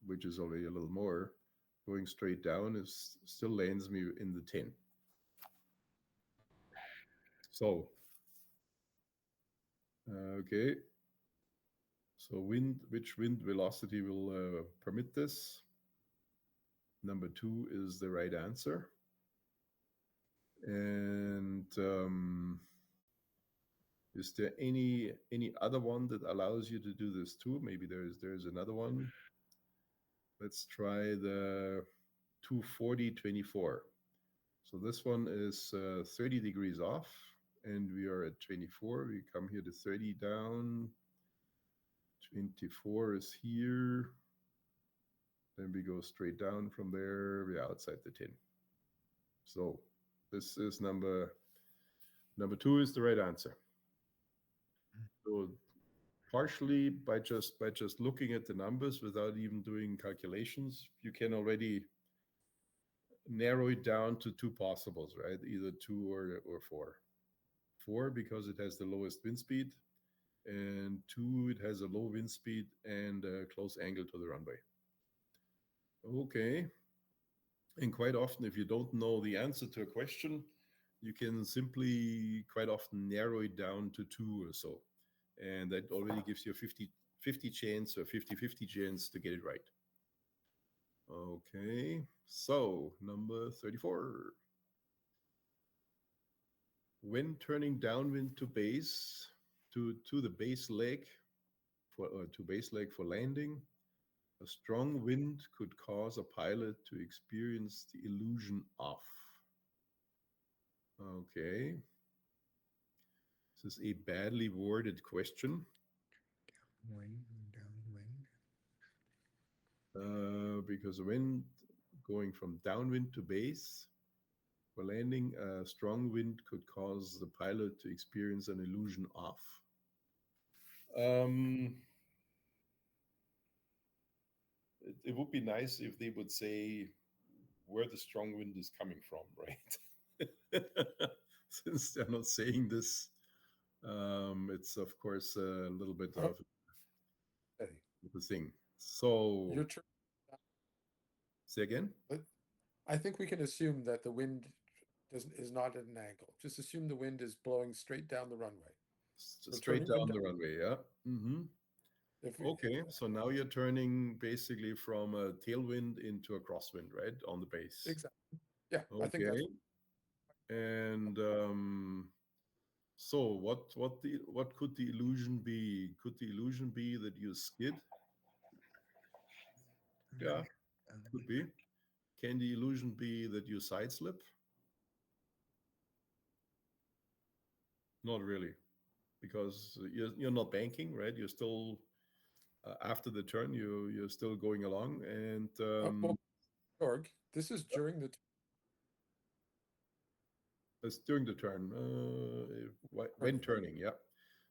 which is already a little more, going straight down still lands me in the 10. So, okay. So which wind velocity will permit this? Number 2 is the right answer. And is there any other one that allows you to do this too? Maybe there's another one. Let's try the 240-24. So this one is 30 degrees off, and we are at 24. We come here to 30 down. 24 is here. Then we go straight down from there. We're outside the 10. So this is number 2 is the right answer. So partially by just looking at the numbers without even doing calculations, you can already narrow it down to 2 possibles, right? Either 2 or 4. 4 because it has the lowest wind speed, and 2 it has a low wind speed and a close angle to the runway. Okay. And quite often, if you don't know the answer to a question, you can simply quite often narrow it down to 2 or so. And that already gives you a 50-50 chance or 50-50 chance to get it right. Okay, so number 34. When turning downwind to base, to the base leg for landing, a strong wind could cause a pilot to experience the illusion of. Okay. This is a badly worded question. Downwind. Because wind going from downwind to base for landing, a strong wind could cause the pilot to experience an illusion of. It would be nice if they would say where the strong wind is coming from, right? Since they're not saying this, it's of course a little bit of the thing. So your turn. Say again? I think we can assume that the wind is not at an angle. Just assume the wind is blowing straight down the runway. Straight down the runway, yeah. Mm-hmm. Okay, so now you're turning basically from a tailwind into a crosswind, right, on the base. Exactly. Yeah, okay. I think that's. And so what could the illusion be? Could the illusion be that you skid? Yeah. Could be. Can the illusion be that you side slip? Not really, because you're not banking, right? You're still after the turn, you're still going along, and Well, Georg, this is during the it's during the turn. When turning, yeah.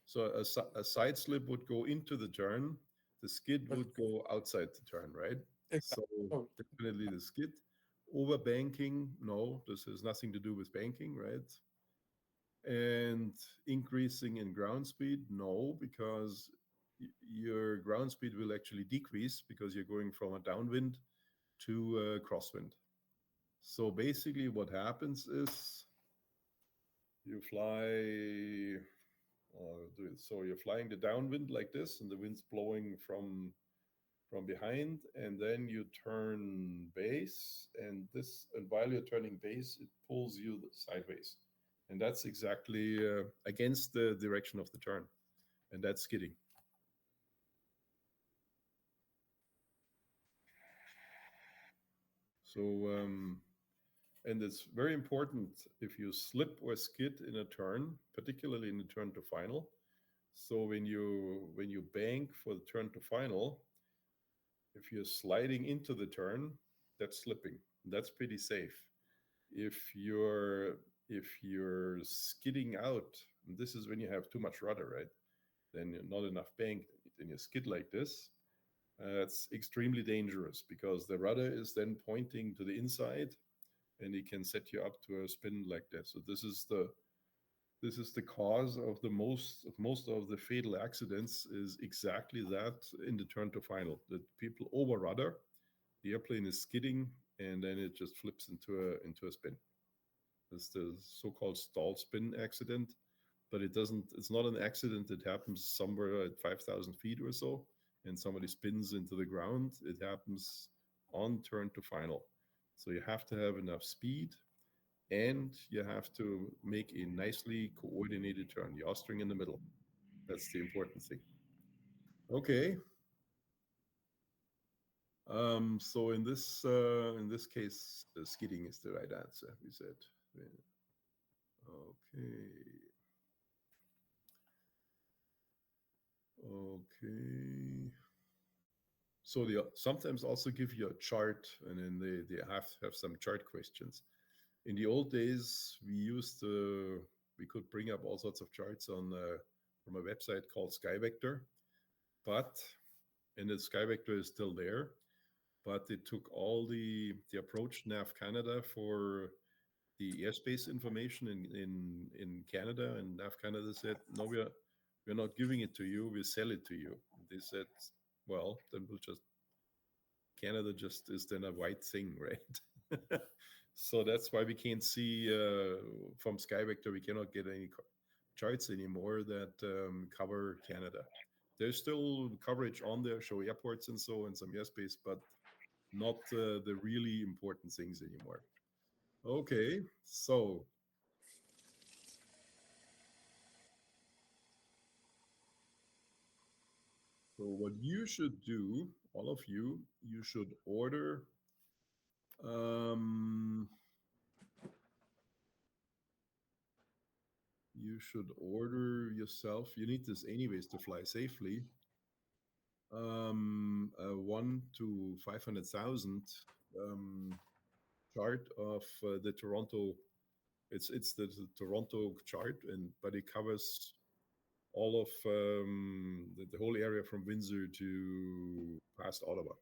So a side slip would go into the turn. The skid would go outside the turn, right? Exactly. So definitely the skid. Over banking, no, this has nothing to do with banking, right? And increasing in ground speed, no, because your ground speed will actually decrease because you're going from a downwind to a crosswind. So basically what happens is you fly, so you're flying the downwind like this, and the wind's blowing from behind, and then you turn base, and while you're turning base, it pulls you sideways, and that's exactly against the direction of the turn, and that's skidding. So and it's very important if you slip or skid in a turn, particularly in the turn to final. So when you bank for the turn to final, if you're sliding into the turn, that's slipping. That's pretty safe. If you're skidding out, and this is when you have too much rudder, right? Then you're not enough bank, then you skid like this. It's extremely dangerous because the rudder is then pointing to the inside, and it can set you up to a spin like that. So this is the cause of most of the fatal accidents is exactly that in the turn to final. That people over rudder, the airplane is skidding, and then it just flips into a spin. It's the so-called stall spin accident, but it's not an accident that happens somewhere at 5,000 feet or so, and somebody spins into the ground. It happens on turn to final. So you have to have enough speed, and you have to make a nicely coordinated turn, the yaw-string in the middle. That's the important thing. Okay. So in this case, skidding is the right answer, we said. Okay. Okay. So they sometimes also give you a chart, and then they have some chart questions. In the old days, we could bring up all sorts of charts on from a website called SkyVector, and the SkyVector is still there, but it took all the approach nav Canada for the airspace information in Canada, and nav Canada said, no, we're not giving it to you, we sell it to you. They said, well, then Canada just is then a white thing, right? So that's why we can't see from SkyVector, we cannot get any charts anymore that cover Canada. There's still coverage on there, show airports and so, and some airspace, but not the really important things anymore. Okay, so what you should do, all of you, you should order yourself. You need this anyways to fly safely. 1 to 500,000 chart of the Toronto. It's the Toronto chart, but it covers all of the whole area from Windsor to past Ottawa.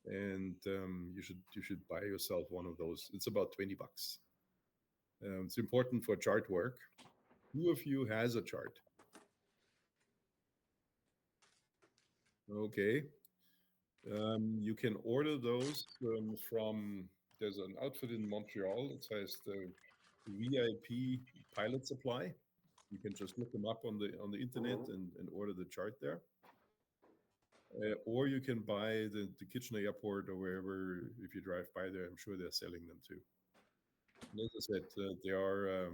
And you should buy yourself one of those. It's about $20. It's important for chart work. Who of you has a chart? Okay. You can order those from, there's an outfit in Montreal that says the VIP Pilot Supply. You can just look them up on the internet and order the chart there. Or you can buy the Kitchener Airport or wherever, if you drive by there, I'm sure they're selling them too. And as I said, they're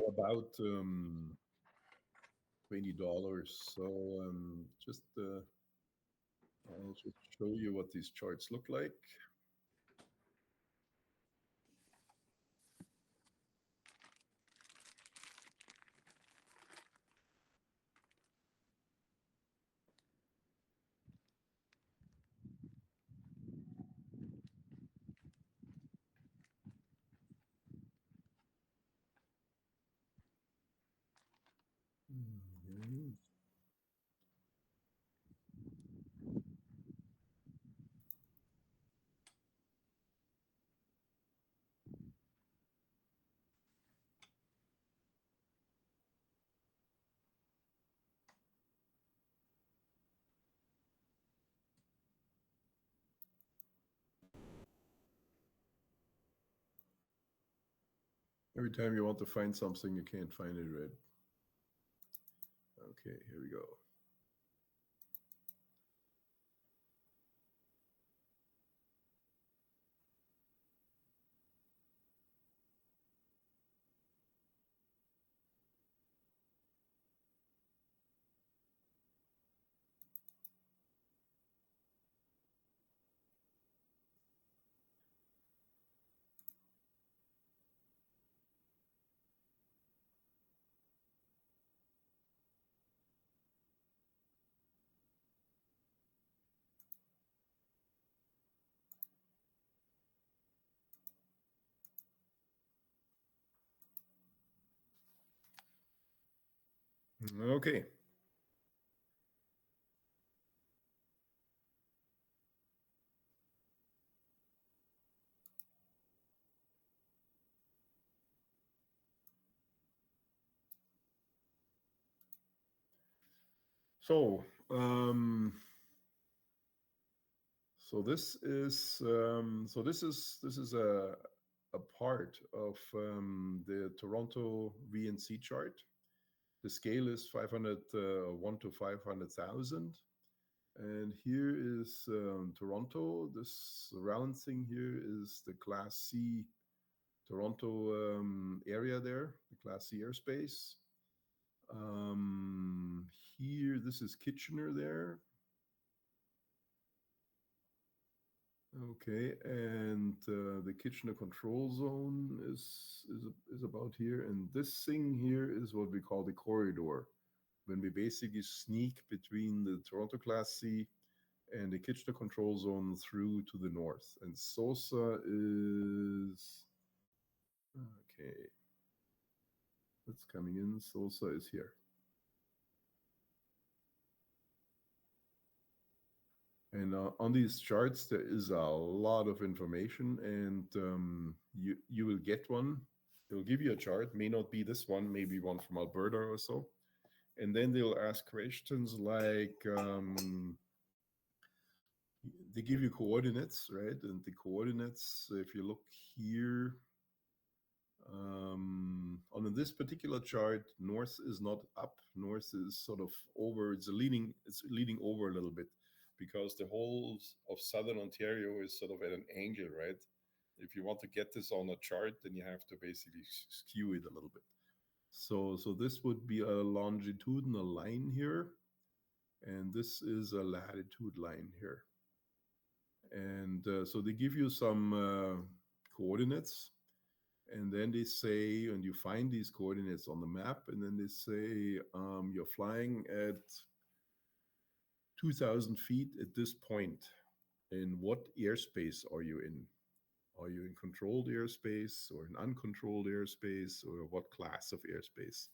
about $20. So just I'll just show you what these charts look like. Mhm. Every time you want to find something, you can't find it, right? Okay, here we go. Okay. So, this is a part of the Toronto VNC chart. The scale is 501 to 500,000. And here is Toronto. This round thing here is the Class C Toronto area there, the Class C airspace. Here, this is Kitchener there. Okay, and the Kitchener control zone is about here, and this thing here is what we call the corridor, when we basically sneak between the Toronto Class C and the Kitchener control zone through to the north. And SOSA is okay. That's coming in. SOSA is here. And on these charts, there is a lot of information, and you will get one. They'll give you a chart, may not be this one, maybe one from Alberta or so. And then they'll ask questions like, they give you coordinates, right? And the coordinates, if you look here, on this particular chart, north is not up, north is sort of over, it's leaning over a little bit, because the whole of southern Ontario is sort of at an angle, right? If you want to get this on a chart, then you have to basically skew it a little bit. So this would be a longitudinal line here, and this is a latitude line here. And so they give you some coordinates, and then they say, and you find these coordinates on the map, and then they say you're flying at 2,000 feet at this point. In what airspace are you in? Are you in controlled airspace or in uncontrolled airspace, or what class of airspace?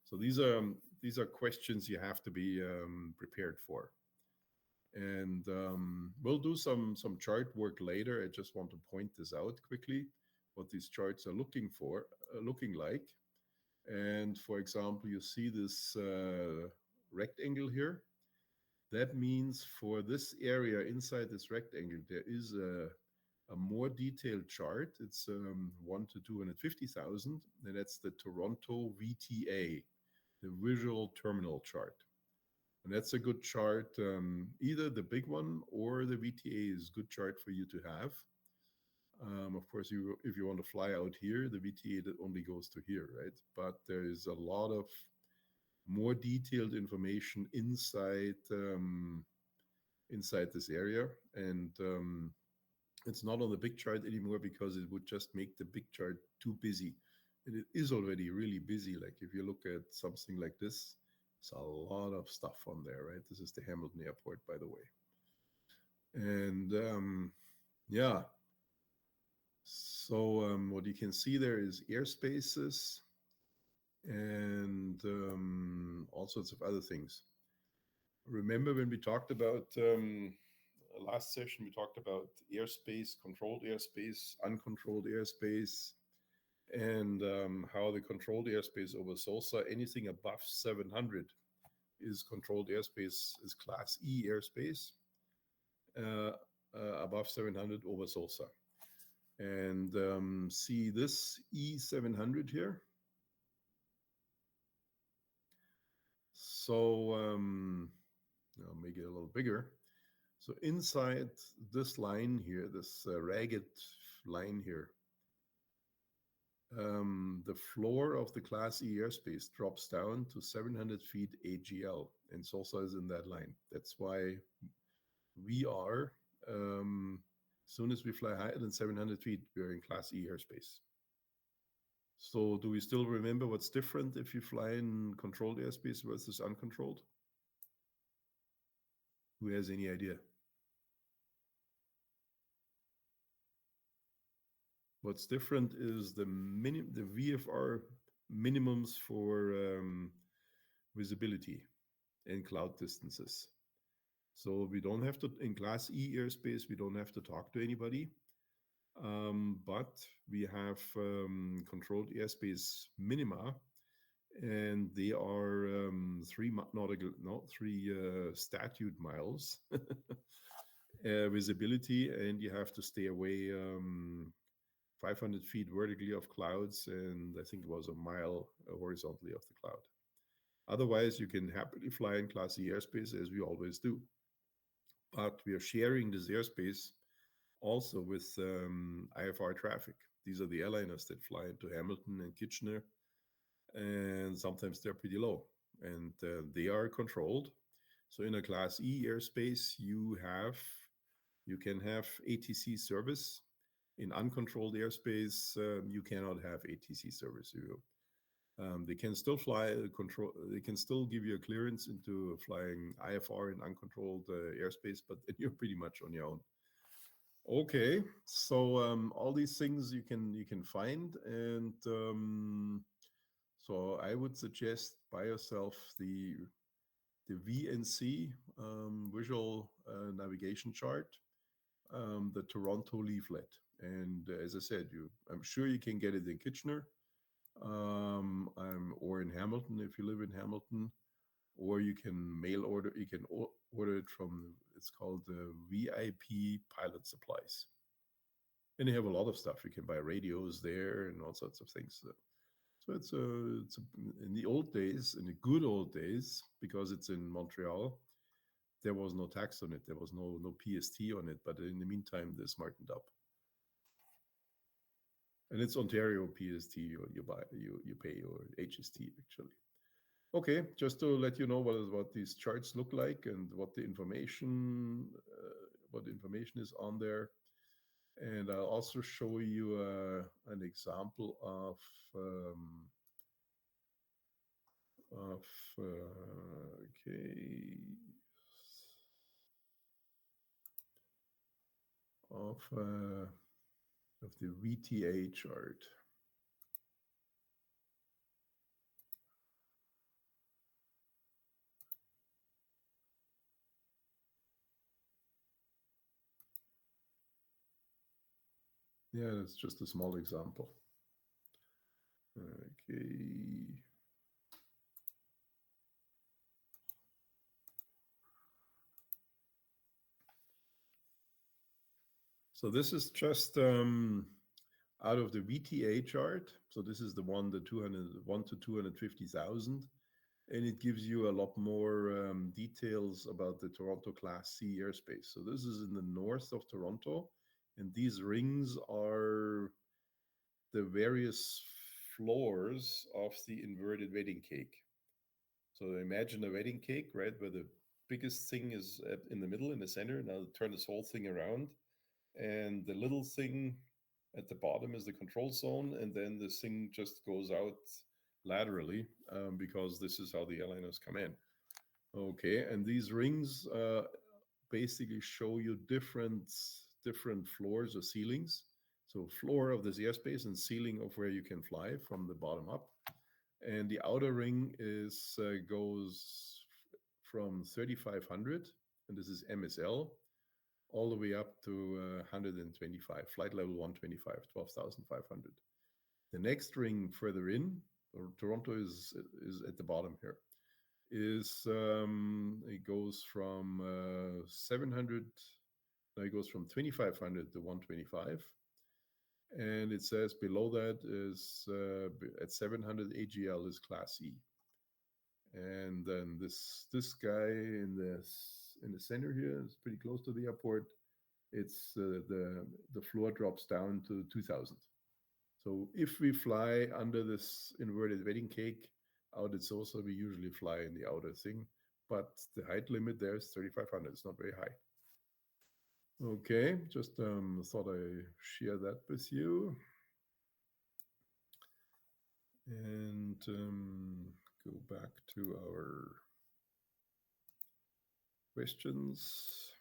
So these are questions you have to be prepared for. And we'll do some chart work later. I just want to point this out quickly, what these charts are looking like. And for example, you see this rectangle here. That means for this area inside this rectangle, there is a more detailed chart. It's 1 to 250,000, and that's the Toronto VTA, the Visual Terminal Chart. And that's a good chart. Either the big one or the VTA is a good chart for you to have. Of course, if you want to fly out here, the VTA that only goes to here, right? But there is a lot of more detailed information inside inside this area. And it's not on the big chart anymore because it would just make the big chart too busy. And it is already really busy. Like if you look at something like this, it's a lot of stuff on there, right? This is the Hamilton Airport, by the way. And yeah, so what you can see there is airspaces and all sorts of other things. Remember when we talked about last session, we talked about airspace, controlled airspace, uncontrolled airspace, and how the controlled airspace over SOSA, anything above 700 is controlled airspace, is Class E airspace, uh, above 700 over SOSA. And see this E700 here? So I'll make it a little bigger. So inside this line here, this ragged line here, the floor of the Class E airspace drops down to 700 feet AGL, and SOSA is in that line. That's why we are, as soon as we fly higher than 700 feet, we're in Class E airspace. So do we still remember what's different if you fly in controlled airspace versus uncontrolled? Who has any idea? What's different is the VFR minimums for visibility and cloud distances. So we don't have to, in Class E airspace, we don't have to talk to anybody, but we have controlled airspace minima, and they are 3 statute miles visibility, and you have to stay away 500 feet vertically of clouds, and I think it was a mile horizontally of the cloud. Otherwise, you can happily fly in Class E airspace as we always do. But we are sharing this airspace also with IFR traffic. These are the airliners that fly into Hamilton and Kitchener, and sometimes they're pretty low, and they are controlled. So in a Class E airspace, you can have ATC service. In uncontrolled airspace, you cannot have ATC service. They can still fly control. They can still give you a clearance into flying IFR in uncontrolled airspace, but you're pretty much on your own. Okay, so all these things you can find, and so I would suggest buy yourself the VNC visual navigation chart, the Toronto leaflet. And as I said, I'm sure you can get it in Kitchener, or in Hamilton if you live in Hamilton, or you can mail order. You can order it from. It's called the VIP Pilot Supplies, and they have a lot of stuff. You can buy radios there and all sorts of things. So it's in the old days, in the good old days, because it's in Montreal, there was no tax on it. There was no PST on it. But in the meantime, they smartened up. And it's Ontario PST you buy, you pay, or HST actually. Okay, just to let you know what these charts look like and what the information is on there. And I'll also show you an example of the VTA chart. Yeah, that's just a small example. Okay. So this is just out of the VTA chart. So this is the one, the 1 to 250,000. And it gives you a lot more details about the Toronto Class C airspace. So this is in the north of Toronto. And these rings are the various floors of the inverted wedding cake. So imagine a wedding cake, right, where the biggest thing is in the middle, in the center. Now turn this whole thing around, and the little thing at the bottom is the control zone, and then this thing just goes out laterally because this is how the airliners come in. Okay, and these rings basically show you different floors or ceilings. So floor of this airspace and ceiling of where you can fly from the bottom up. And the outer ring is goes from 3,500, and this is MSL, all the way up to 125, flight level 125, 12,500. The next ring further in, Toronto is at the bottom here, is it goes from 700, no, it goes from 2,500 to 125. And it says below that is at 700 AGL is Class E. And then this guy in the center here is pretty close to the airport. It's the floor drops down to 2,000. So if we fly under this inverted wedding cake out at Sosa, we usually fly in the outer thing, but the height limit there is 3,500. It's not very high. Okay, just thought I share that with you. And go back to our questions.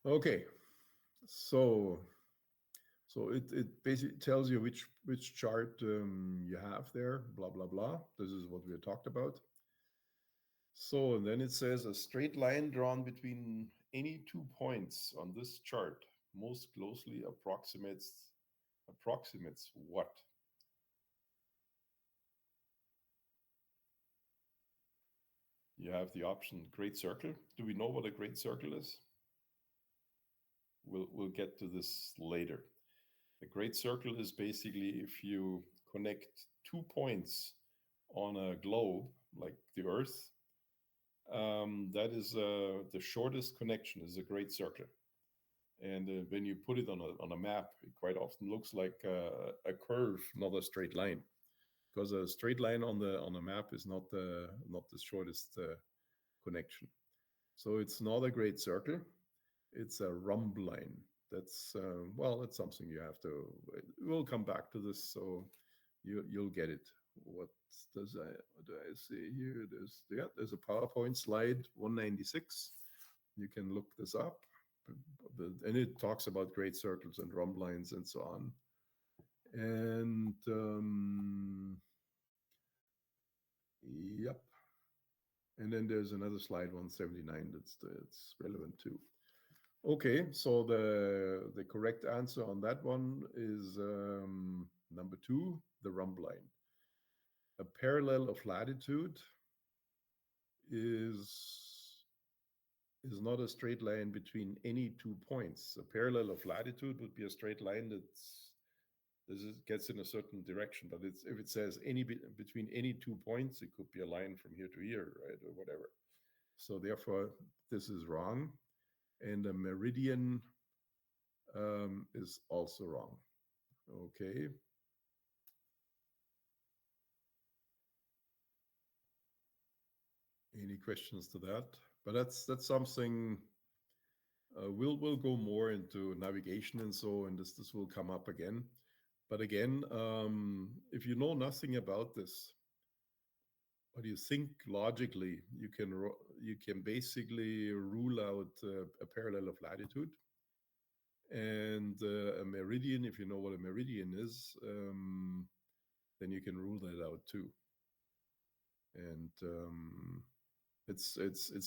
Okay, so it basically tells you which chart you have there, blah, blah, blah. This is what we talked about. So, and then it says a straight line drawn between any 2 points on this chart most closely approximates what? You have the option great circle. Do we know what a great circle is? We'll get to this later. A great circle is basically if you connect 2 points on a globe like the Earth, that is the shortest connection is a great circle. And when you put it on a map, it quite often looks like a curve, not a straight line, because a straight line on a map is not the shortest connection. So it's not a great circle; it's a rhomb line. That's it's something you have to. We'll come back to this, so you'll get it. What do I see here? There's a PowerPoint slide 196. You can look this up. And it talks about great circles and rhomb lines and so on. And yep. And then there's another slide 179 that's relevant too. Okay, so the correct answer on that one is number 2, the rhomb line. A parallel of latitude is not a straight line between any 2 points. A parallel of latitude would be a straight line gets in a certain direction, but if it says between any 2 points, it could be a line from here to here, right, or whatever. So therefore, this is wrong, and a meridian is also wrong. Okay. Any questions to that? But that's something we'll go more into navigation and so, and this will come up again. But again, if you know nothing about this, but you think logically, you can basically rule out a parallel of latitude and a meridian. If you know what a meridian is, then you can rule that out too. And it's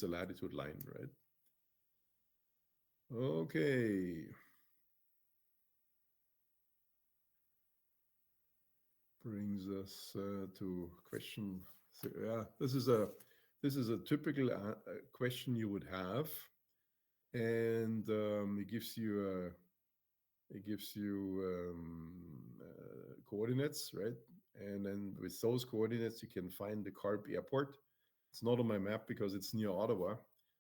a latitude line, right? Okay. Brings us to question. Yeah, this is a typical question you would have, and it gives you coordinates, right? And then with those coordinates, you can find the Carp Airport. It's not on my map because it's near Ottawa,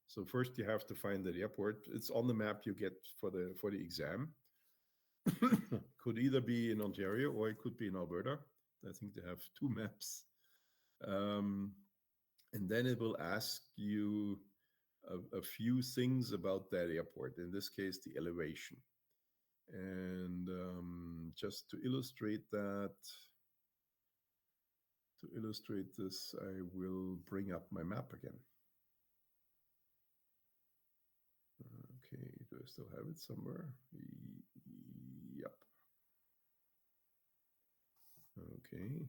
So first you have to find the airport. It's on the map you get for the exam. Could either be in Ontario or it could be in Alberta. I think they have two maps. And then it will ask you a few things about that airport, in this case, the elevation. And just to illustrate this, I will bring up my map again. Okay, do I still have it somewhere? Yep. Okay.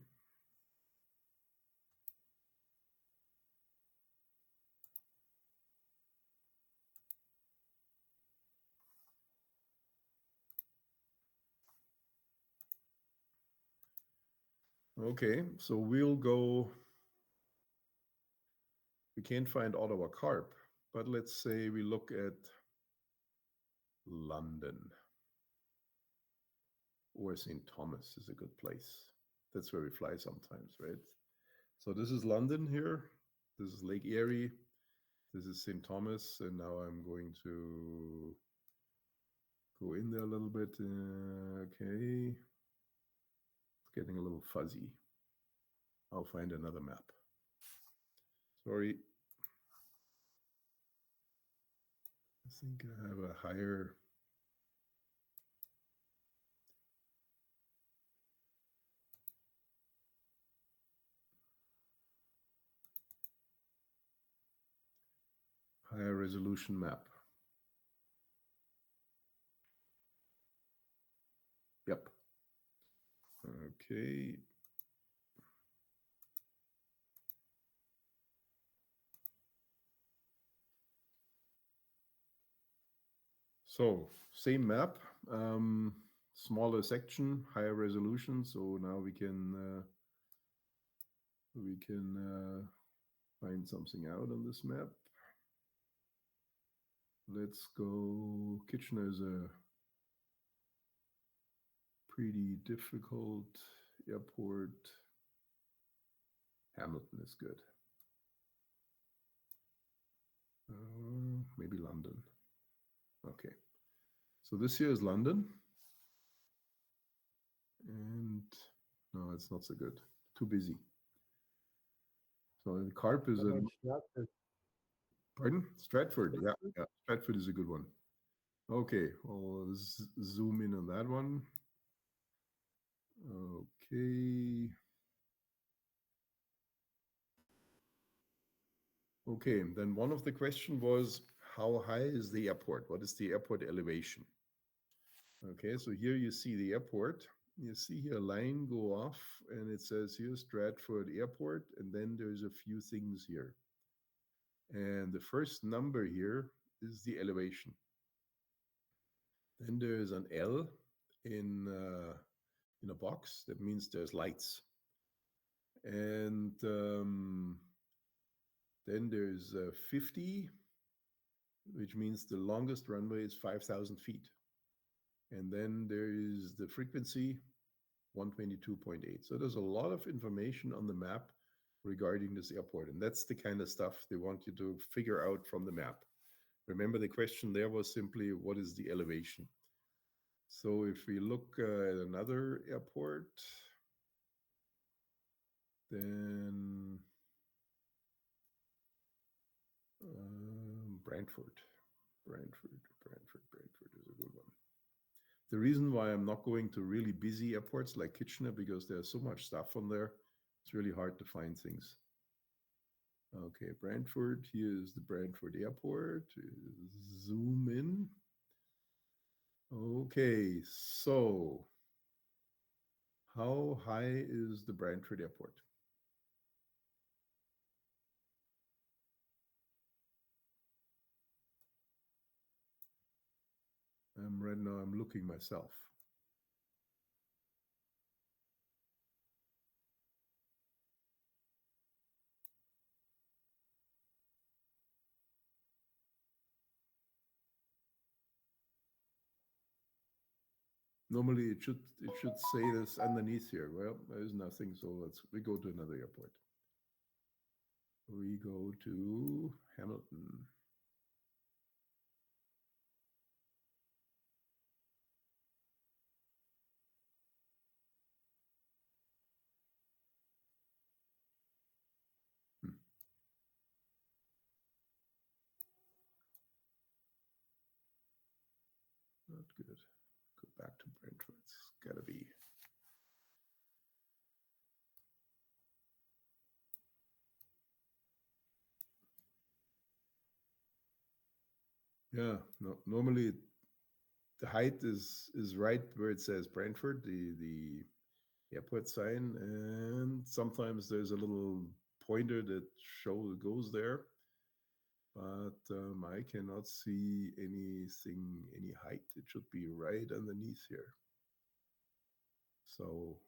Okay, so we'll go. We can't find Ottawa Carp, but let's say we look at London or St. Thomas is a good place. That's where we fly sometimes, right? So this is London here. This is Lake Erie. This is St. Thomas. And now I'm going to go in there a little bit. Okay. It's getting a little fuzzy. I'll find another map. Sorry. I think I have a higher. Higher resolution map. Yep. Okay. So same map, smaller section, higher resolution. So now we can find something out on this map. Let's go. Kitchener is a pretty difficult airport. Hamilton is good. Maybe London. Okay. So this here is London. And no, it's not so good. Too busy. So the Carp is a. Pardon? Stratford. Yeah, yeah. Stratford is a good one. Okay, I'll zoom in on that one. Okay. Okay, then one of the question was, how high is the airport? What is the airport elevation? Okay, so here you see the airport. You see here a line go off and it says here Stratford Airport, and then there's a few things here. And the first number here is the elevation. Then there's an L in a box. That means there's lights. And then there's 50, which means the longest runway is 5,000 feet. And then there is the frequency, 122.8. So there's a lot of information on the map regarding this airport. And that's the kind of stuff they want you to figure out from the map. Remember, the question there was simply, what is the elevation? So if we look at another airport, then Brantford is a good one. The reason why I'm not going to really busy airports like Kitchener, because there's so much stuff on there, it's really hard to find things. Okay, Brantford, here's the Brantford Airport. Zoom in. Okay, so how high is the Brantford Airport? Right now I'm looking myself. Normally it should say this underneath here. Well, there's nothing, so we go to another airport. We go to Hamilton. good. Go back to Brentford. It's gotta be. Yeah, no, normally the height is right where it says Brentford, the airport sign, and sometimes there's a little pointer that goes there, but I cannot see anything, any height. It should be right underneath here. So,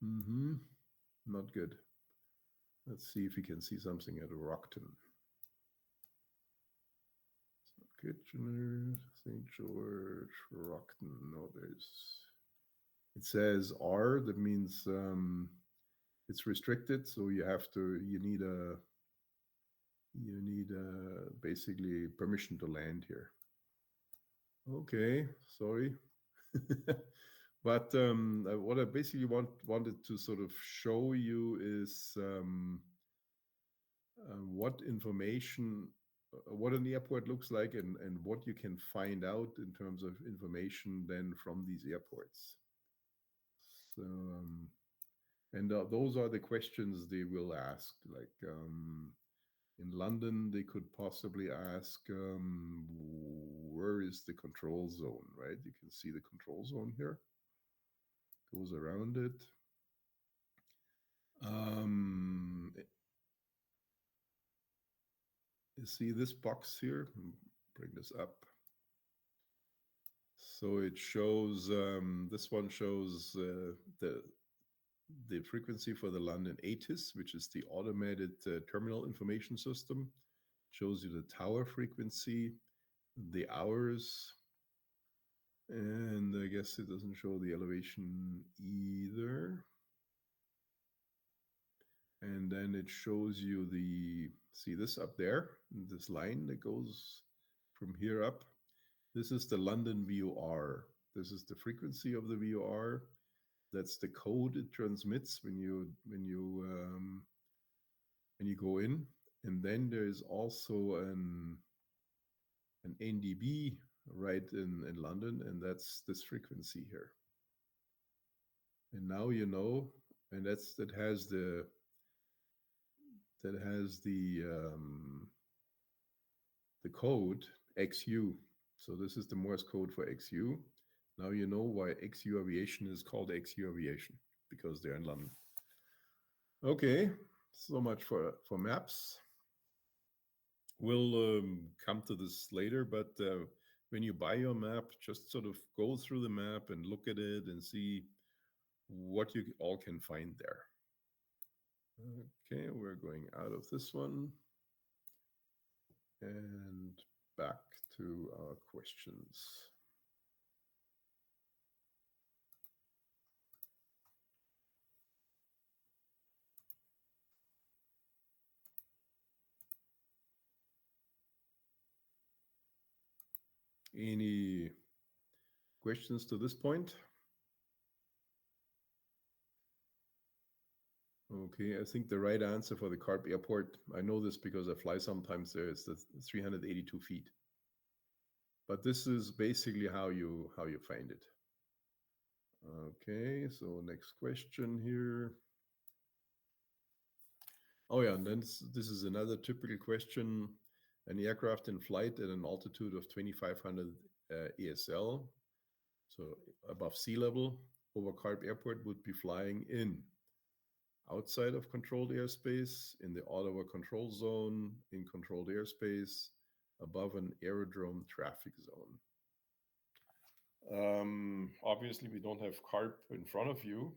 not good. Let's see if we can see something at Rockton. Kitchener, St. George, Rockton. No, it says R. That means it's restricted. So you need basically permission to land here. Okay, sorry. But what I basically wanted to sort of show you is what information, what an airport looks like, and what you can find out in terms of information then from these airports. So, and those are the questions they will ask. Like in London, they could possibly ask, where is the control zone, right? You can see the control zone here. Goes around it. You see this box here? Bring this up. So it shows, this one shows the frequency for the London ATIS, which is the automated terminal information system. Shows you the tower frequency, the hours, and I guess it doesn't show the elevation either. And then it shows you see this up there, this line that goes from here up. This is the London VOR. This is the frequency of the VOR. That's the code it transmits when you go in. And then there is also an NDB right in London, and that's this frequency here. And now you know, and that has the code XU. So this is the Morse code for XU. Now you know why XU Aviation is called XU Aviation, because they're in London. Okay, so much for maps. We'll come to this later, but when you buy your map, just sort of go through the map and look at it and see what you all can find there. Okay, we're going out of this one and back to our questions. Any questions to this point? Okay, I think the right answer for the Carp Airport, I know this because I fly sometimes there, is the 382 feet. But this is basically how you find it. Okay, so next question here. Oh yeah, and then this is another typical question. An aircraft in flight at an altitude of 2,500 ESL, so above sea level, over Carp Airport would be flying in outside of controlled airspace, in the Ottawa control zone, in controlled airspace, above an aerodrome traffic zone. Obviously, we don't have Carp in front of you.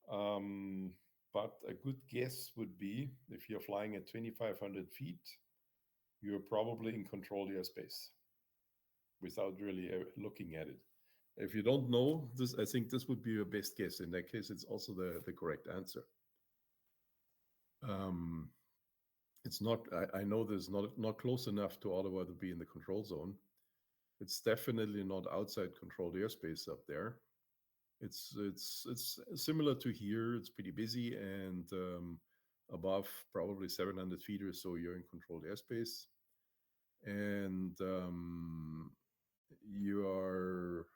But a good guess would be, if you're flying at 2,500 feet, you're probably in controlled airspace without really looking at it. If you don't know this, I think this would be your best guess. In that case, it's also the correct answer. It's not, I know there's not close enough to Ottawa to be in the control zone. It's definitely not outside controlled airspace up there. It's similar to here. It's pretty busy, and above probably 700 feet or so, you're in controlled airspace. and you are.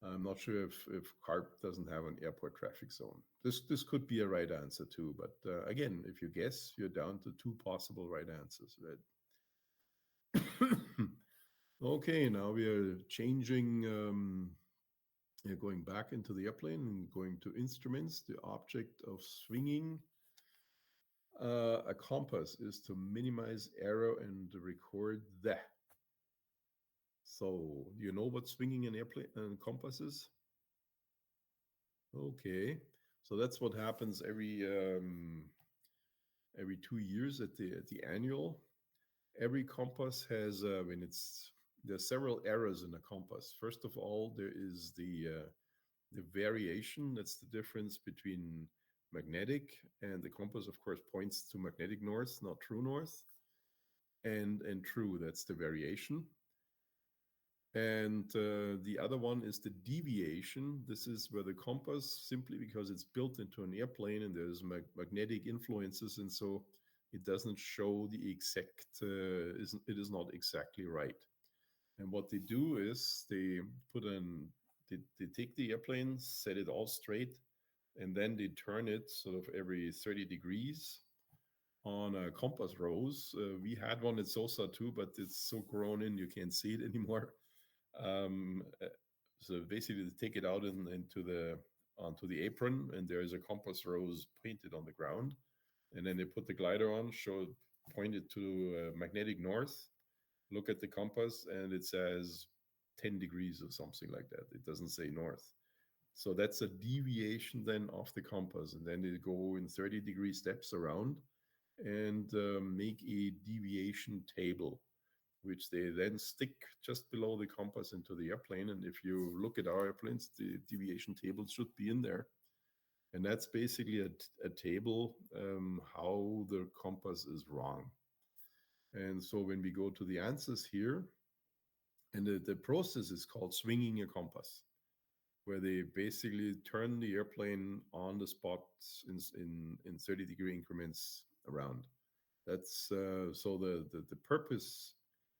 I'm not sure if CARP doesn't have an airport traffic zone. This could be a right answer too, but again, if you guess, you're down to two possible right answers. Right? Okay, now we are changing. We're going back into the airplane and going to instruments. The object of swinging a compass is to minimize error and record the. So, do you know what swinging an airplane and compass is? Okay, so that's what happens every 2 years at the annual. Every compass has when it's there's several errors in a compass. First of all, there is the variation. That's the difference between magnetic, and the compass, of course, points to magnetic north, not true north, and true. That's the variation. And the other one is the deviation. This is where the compass, simply because it's built into an airplane and there's magnetic influences, and so it doesn't show the exact, it is not exactly right. And what they do is they they take the airplane, set it all straight, and then they turn it sort of every 30 degrees on a compass rose. We had one at SOSA too, but it's so grown in you can't see it anymore. Um, uh, so basically, they take it out into the onto the apron, and there is a compass rose painted on the ground. And then they put the glider on, point it to magnetic north, look at the compass, and it says 10 degrees or something like that. It doesn't say north. So that's a deviation then of the compass. And then they go in 30-degree steps around and make a deviation table, which they then stick just below the compass into the airplane. And if you look at our airplanes, the deviation table should be in there. And that's basically a table how the compass is wrong. And so when we go to the answers here, and the process is called swinging a compass, where they basically turn the airplane on the spot in 30-degree increments around. That's so the purpose,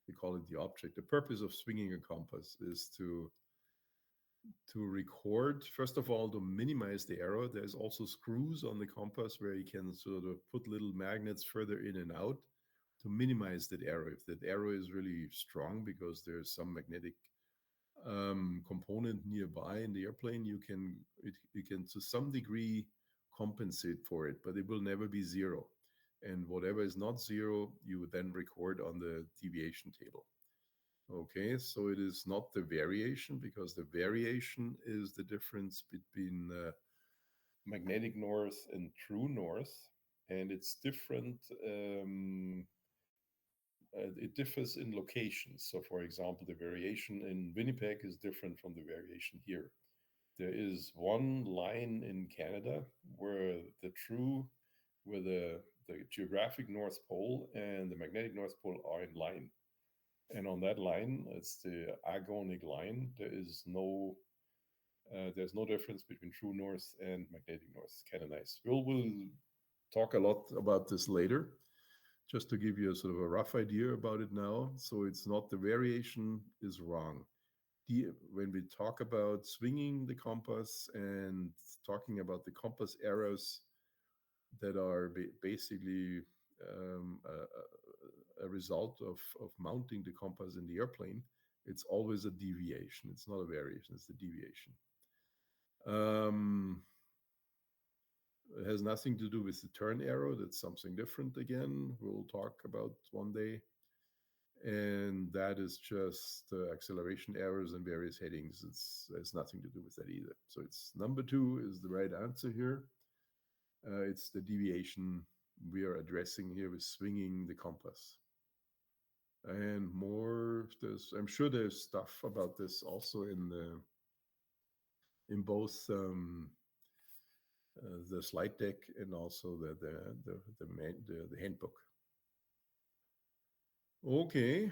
we call it the object. The purpose of swinging a compass is to record, first of all, to minimize the error. There's also screws on the compass where you can sort of put little magnets further in and out to minimize that error. If that error is really strong because there's some magnetic component nearby in the airplane, you can to some degree compensate for it, but it will never be zero. And whatever is not zero, you would then record on the deviation table. Okay, so it is not the variation, because the variation is the difference between magnetic north and true north, and it's different. It differs in locations. So, for example, the variation in Winnipeg is different from the variation here. There is one line in Canada where the geographic North Pole and the magnetic North Pole are in line. And on that line, it's the agonic line. There's no difference between true north and magnetic north. It's kind of nice. We'll talk a lot about this later, just to give you a sort of a rough idea about it now. So it's not, the variation is wrong. When we talk about swinging the compass and talking about the compass errors that are basically a result of mounting the compass in the airplane, it's always a deviation. It's not a variation, it's a deviation. It has nothing to do with the turn arrow. That's something different again. We'll talk about one day. And that is just acceleration errors and various headings. It has nothing to do with that either. So it's number 2 is the right answer here. It's the deviation we are addressing here with swinging the compass. And more, I'm sure there's stuff about this also in both the slide deck and also the handbook. Okay,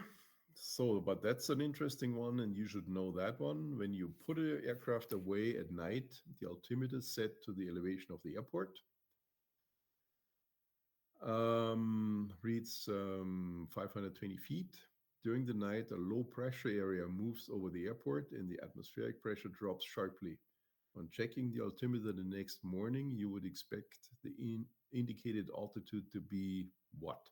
so but that's an interesting one, and you should know that one. When you put an aircraft away at night, the altimeter is set to the elevation of the airport. reads 520 feet. During the night, a low pressure area moves over the airport and the atmospheric pressure drops sharply. On checking the altimeter the next morning, you would expect the indicated altitude to be what?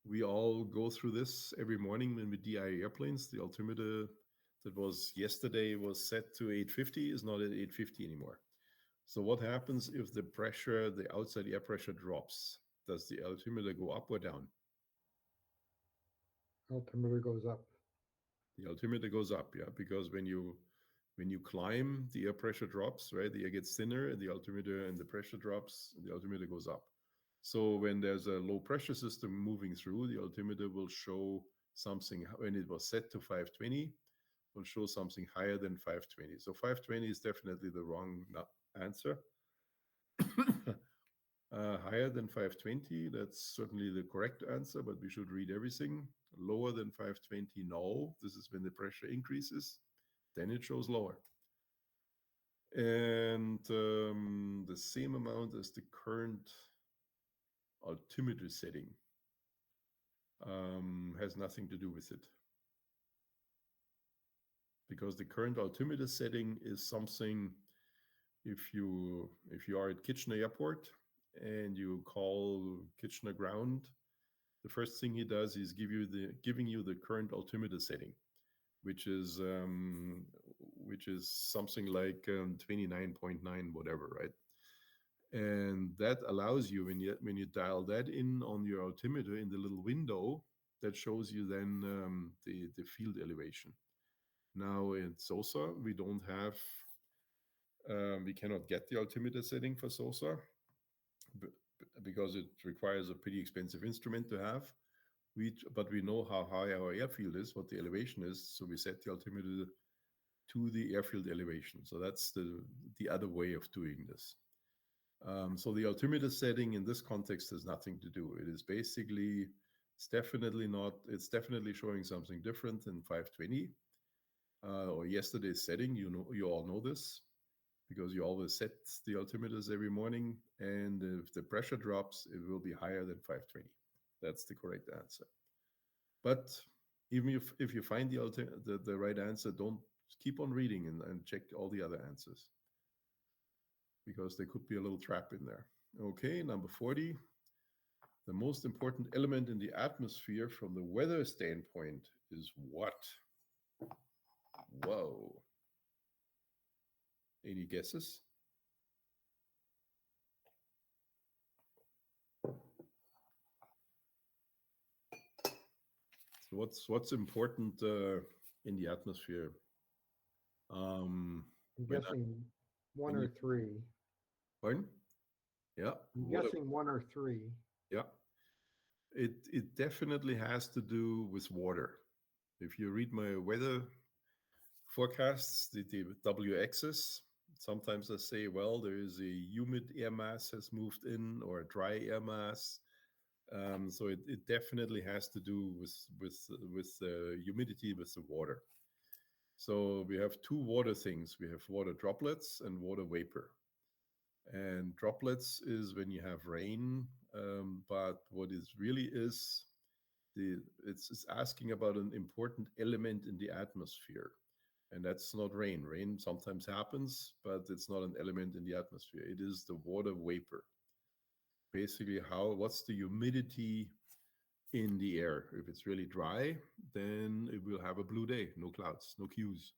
We all go through this every morning when we DI airplanes. The altimeter that was yesterday was set to 850 is not at 850 anymore. So what happens if the pressure, the outside air pressure drops? Does the altimeter go up or down? Altimeter goes up. The altimeter goes up, yeah, because when you climb, the air pressure drops, right? The air gets thinner, and the altimeter and the pressure drops, and the altimeter goes up. So when there's a low pressure system moving through, the altimeter will show something. When it was set to 520, will show something higher than 520. So 520 is definitely the wrong answer. Higher than 520, that's certainly the correct answer, but we should read everything. Lower than 520, no. This is when the pressure increases, then it shows lower. And the same amount as the current altimeter setting has nothing to do with it. Because the current altimeter setting is something, if you are at Kitchener Airport and you call Kitchener ground, the first thing he does is giving you the current altimeter setting, which is something like 29.9 whatever, right? And that allows you, when you dial that in on your altimeter in the little window, that shows you then the field elevation. Now in SOSA, we don't have, we cannot get the altimeter setting for SOSA because it requires a pretty expensive instrument to have. But we know how high our airfield is, what the elevation is, so we set the altimeter to the airfield elevation. So that's the other way of doing this. So the altimeter setting in this context has nothing to do. It is basically, it's definitely showing something different than 520 or yesterday's setting. You all know this because you always set the altimeters every morning, and if the pressure drops, it will be higher than 520. That's the correct answer. But even if you find the right answer, don't keep on reading and check all the other answers, because there could be a little trap in there. Okay, number 40. The most important element in the atmosphere from the weather standpoint is what? Whoa. Any guesses? So what's important in the atmosphere? I'm guessing one or three. Pardon? Yeah. I'm guessing one or three. Yeah. It definitely has to do with water. If you read my weather forecasts, the W-axis, sometimes I say, well, there is a humid air mass has moved in or a dry air mass. So it definitely has to do with the humidity, with the water. So we have two water things. We have water droplets and water vapor. And droplets is when you have rain, but what it really is, it's asking about an important element in the atmosphere. And that's not rain. Rain sometimes happens, but it's not an element in the atmosphere. It is the water vapor. Basically, what's the humidity in the air? If it's really dry, then it will have a blue day, no clouds, no Qs.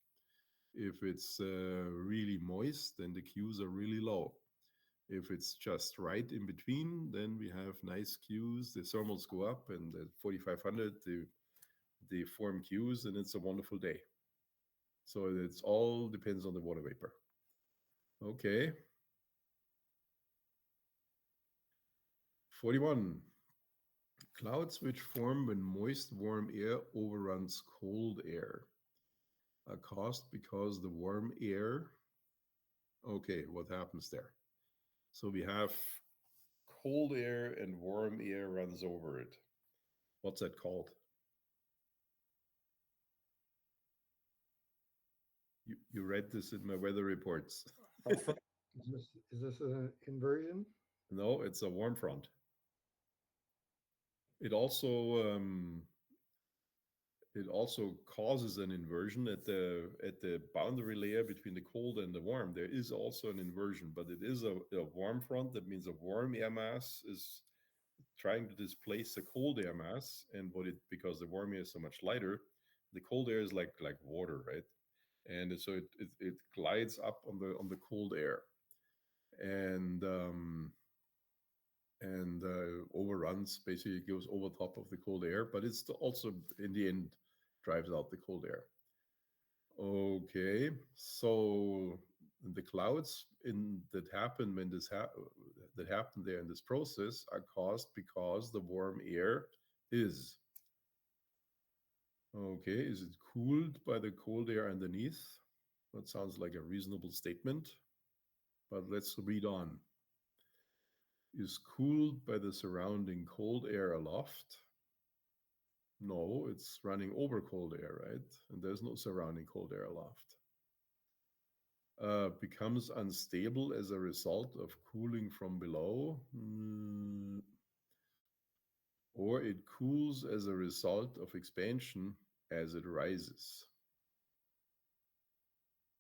If it's really moist, then the Qs are really low. If it's just right in between, then we have nice Qs. The thermals go up, and at 4,500, they form Qs, and it's a wonderful day. So it's all depends on the water vapor. Okay. 41. Clouds which form when moist, warm air overruns cold air are caused because the warm air. Okay, what happens there? So we have cold air and warm air runs over it. What's that called? You read this in my weather reports. Is this an inversion? No, it's a warm front. It also causes an inversion at the boundary layer between the cold and the warm. There is also an inversion, but it is a warm front. That means a warm air mass is trying to displace the cold air mass, and because the warm air is so much lighter, the cold air is like water, right? And so it glides up on the cold air, and overruns, basically goes over top of the cold air, but it's also in the end drives out the cold air. Okay, so the clouds that happen when that happen there in this process are caused because the warm air is okay. Is it cooled by the cold air underneath? That sounds like a reasonable statement, but let's read on. Is cooled by the surrounding cold air aloft? No, it's running over cold air, right? And there's no surrounding cold air aloft. Becomes unstable as a result of cooling from below, or it cools as a result of expansion as it rises.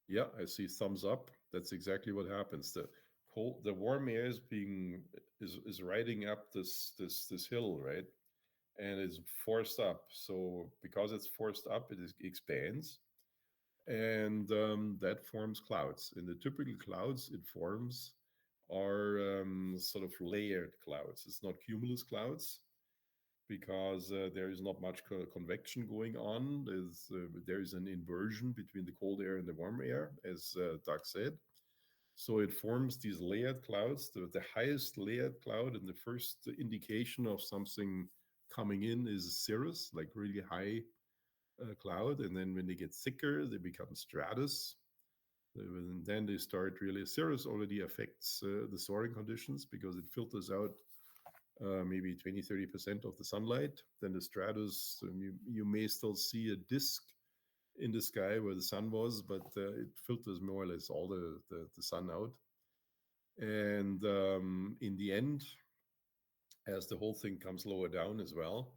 Yeah, I see thumbs up. That's exactly what happens. The warm air is riding up this hill, right? And it's forced up. So because it's forced up, expands, and that forms clouds. In the typical clouds, it forms are sort of layered clouds. It's not cumulus clouds because there is not much convection going on. There is an inversion between the cold air and the warm air, as Doug said. So it forms these layered clouds. The highest layered cloud and the first indication of something coming in is cirrus, like really high cloud. And then when they get thicker, they become stratus. And then they start really, cirrus already affects the soaring conditions because it filters out maybe 20-30% of the sunlight. Then the stratus, you may still see a disk in the sky where the sun was, but it filters more or less all the sun out. And in the end, as the whole thing comes lower down as well,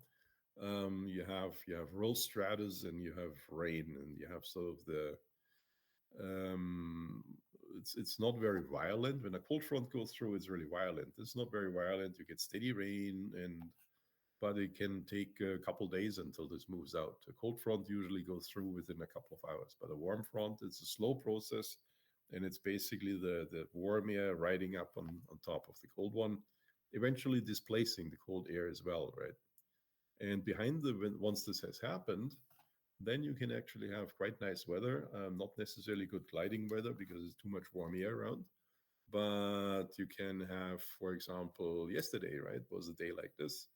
you have roll stratus and you have rain, and you have sort of the um, it's not very violent. When a cold front goes through, it's really violent. It's not very violent. You get steady rain, but it can take a couple days until this moves out. A cold front usually goes through within a couple of hours, but a warm front, it's a slow process, and it's basically the warm air riding up on top of the cold one, eventually displacing the cold air as well, right? And once this has happened, then you can actually have quite nice weather. Not necessarily good gliding weather because there's too much warm air around, but you can have, for example, yesterday, right, was a day like this,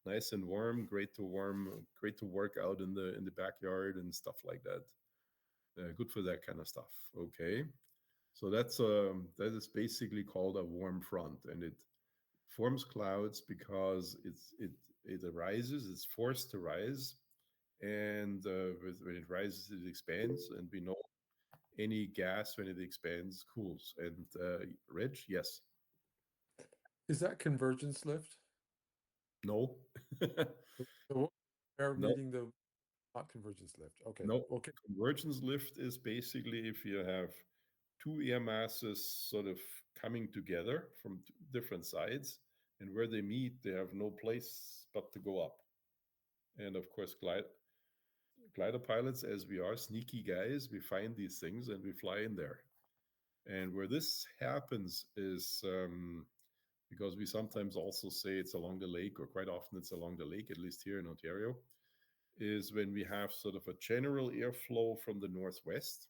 nice and warm, great to work out in the backyard and stuff like that. Good for that kind of stuff. Okay, so that is basically called a warm front, and it forms clouds because it arises, it's forced to rise, and when it rises, it expands, and we know any gas when it expands cools. And Reg, yes. Is that convergence lift? No. The air No. meeting the not convergence lift. Okay. No. Okay. Convergence lift is basically if you have two air masses sort of coming together from different sides, and where they meet, they have no place but to go up. And of course, glider pilots, as we are sneaky guys, we find these things and we fly in there. And where this happens is because we sometimes also say it's along the lake, or quite often it's along the lake, at least here in Ontario, is when we have sort of a general airflow from the northwest,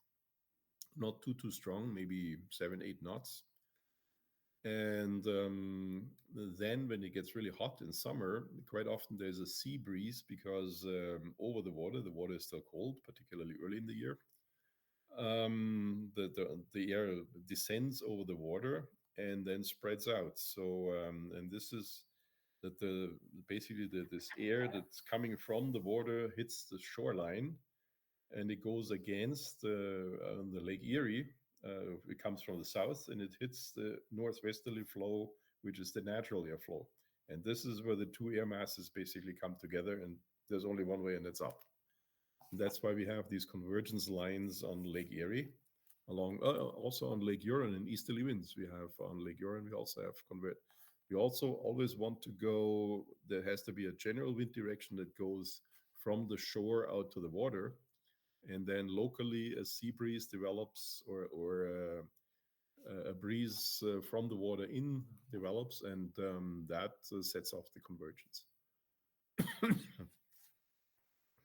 not too strong, maybe 7-8 knots. And then when it gets really hot in summer, quite often there's a sea breeze because over the water is still cold, particularly early in the year. The air descends over the water and then spreads out. So and this is that this air that's coming from the water hits the shoreline, and it goes against the Lake Erie, it comes from the south and it hits the northwesterly flow, which is the natural airflow. And this is where the two air masses basically come together, and there's only one way, and it's up. And that's why we have these convergence lines on Lake Erie, along also on Lake Huron and easterly winds. We have on Lake Huron, we also have convert. We also always want to go, there has to be a general wind direction that goes from the shore out to the water. And then locally, a sea breeze develops, or a breeze from the water in develops, and that sets off the convergence.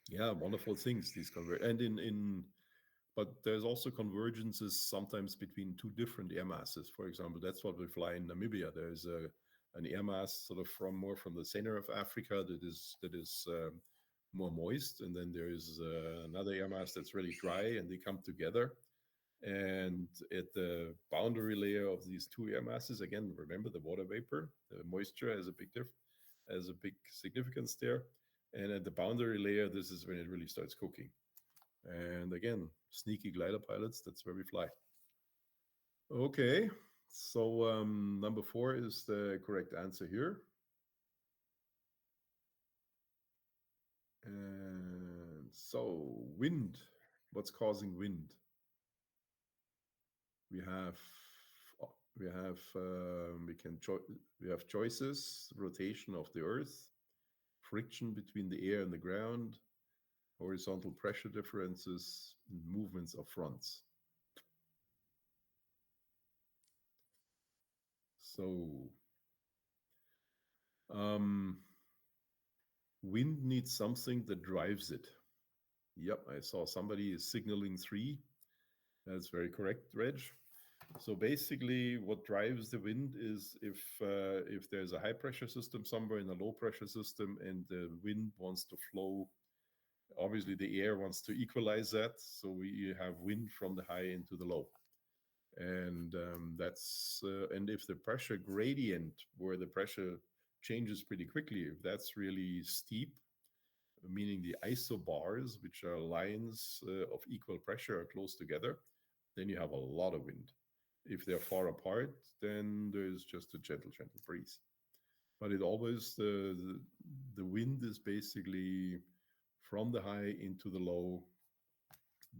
Yeah, wonderful things, these converge. And but there's also convergences sometimes between two different air masses. For example, that's what we fly in Namibia. There's an air mass sort of more from the center of Africa that is more moist, and then there is another air mass that's really dry, and they come together. And at the boundary layer of these two air masses, again, remember the water vapor, the moisture has a big significance there. And at the boundary layer, this is when it really starts cooking. And again, sneaky glider pilots, that's where we fly. Okay, so number 4 is the correct answer here. And so wind, what's causing wind? We have choices: rotation of the Earth, friction between the air and the ground, horizontal pressure differences, and movements of fronts. So wind needs something that drives it. Yep, I saw somebody is signaling 3. That's very correct, Reg. So basically, what drives the wind is if there's a high pressure system somewhere in a low pressure system, and the wind wants to flow. Obviously, the air wants to equalize that, so we have wind from the high into the low, and and if the pressure gradient, where the pressure changes pretty quickly, if that's really steep, meaning the isobars, which are lines of equal pressure, are close together, then you have a lot of wind. If they're far apart, then there's just a gentle breeze. But it always, the wind is basically from the high into the low,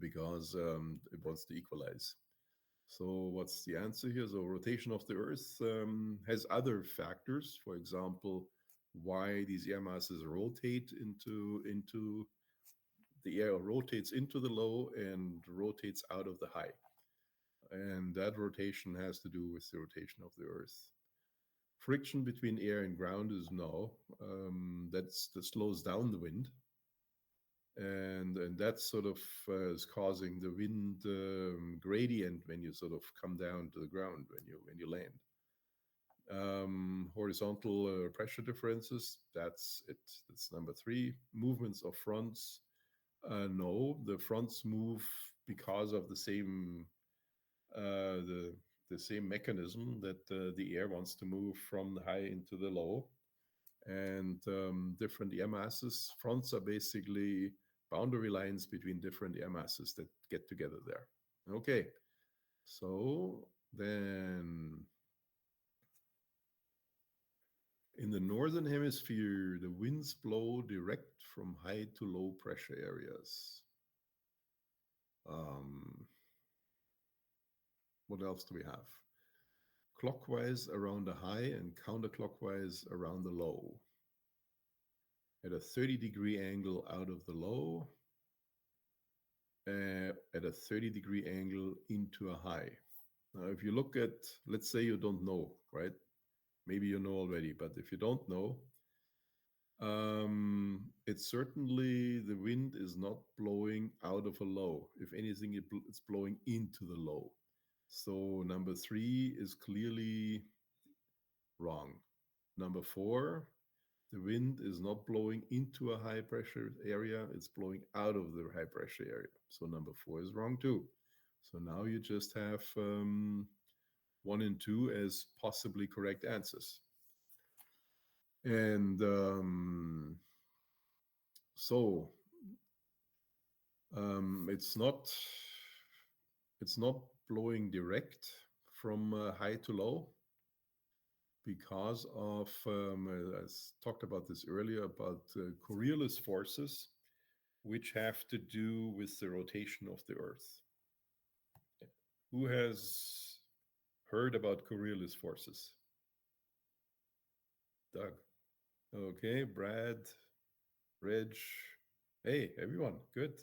because it wants to equalize. So what's the answer here? So rotation of the Earth has other factors. For example, why these air masses rotate into the air rotates into the low and rotates out of the high. And that rotation has to do with the rotation of the Earth. Friction between air and ground is no. That slows down the wind. And that sort of is causing the wind gradient when you sort of come down to the ground, when you land. Horizontal pressure differences, that's it. That's number 3. Movements of fronts, no, the fronts move because of the same same mechanism that the air wants to move from the high into the low. And different air masses, fronts are basically boundary lines between different air masses that get together there. Okay, so then in the northern hemisphere, the winds blow direct from high to low pressure areas. What else do we have? Clockwise around the high and counterclockwise around the low. At a 30-degree angle out of the low, at a 30-degree angle into a high. Now, if you look at, let's say you don't know, right? Maybe you know already, but if you don't know, it's certainly the wind is not blowing out of a low. If anything, it's blowing into the low. So number 3 is clearly wrong. Number 4, the wind is not blowing into a high pressure area, it's blowing out of the high pressure area. So number 4 is wrong too. So now you just have 1 and 2 as possibly correct answers. And it's not blowing direct from high to low because of, I talked about this earlier, about Coriolis forces, which have to do with the rotation of the Earth. Who has heard about Coriolis forces? Doug. Okay, Brad, Reg. Hey, everyone, good.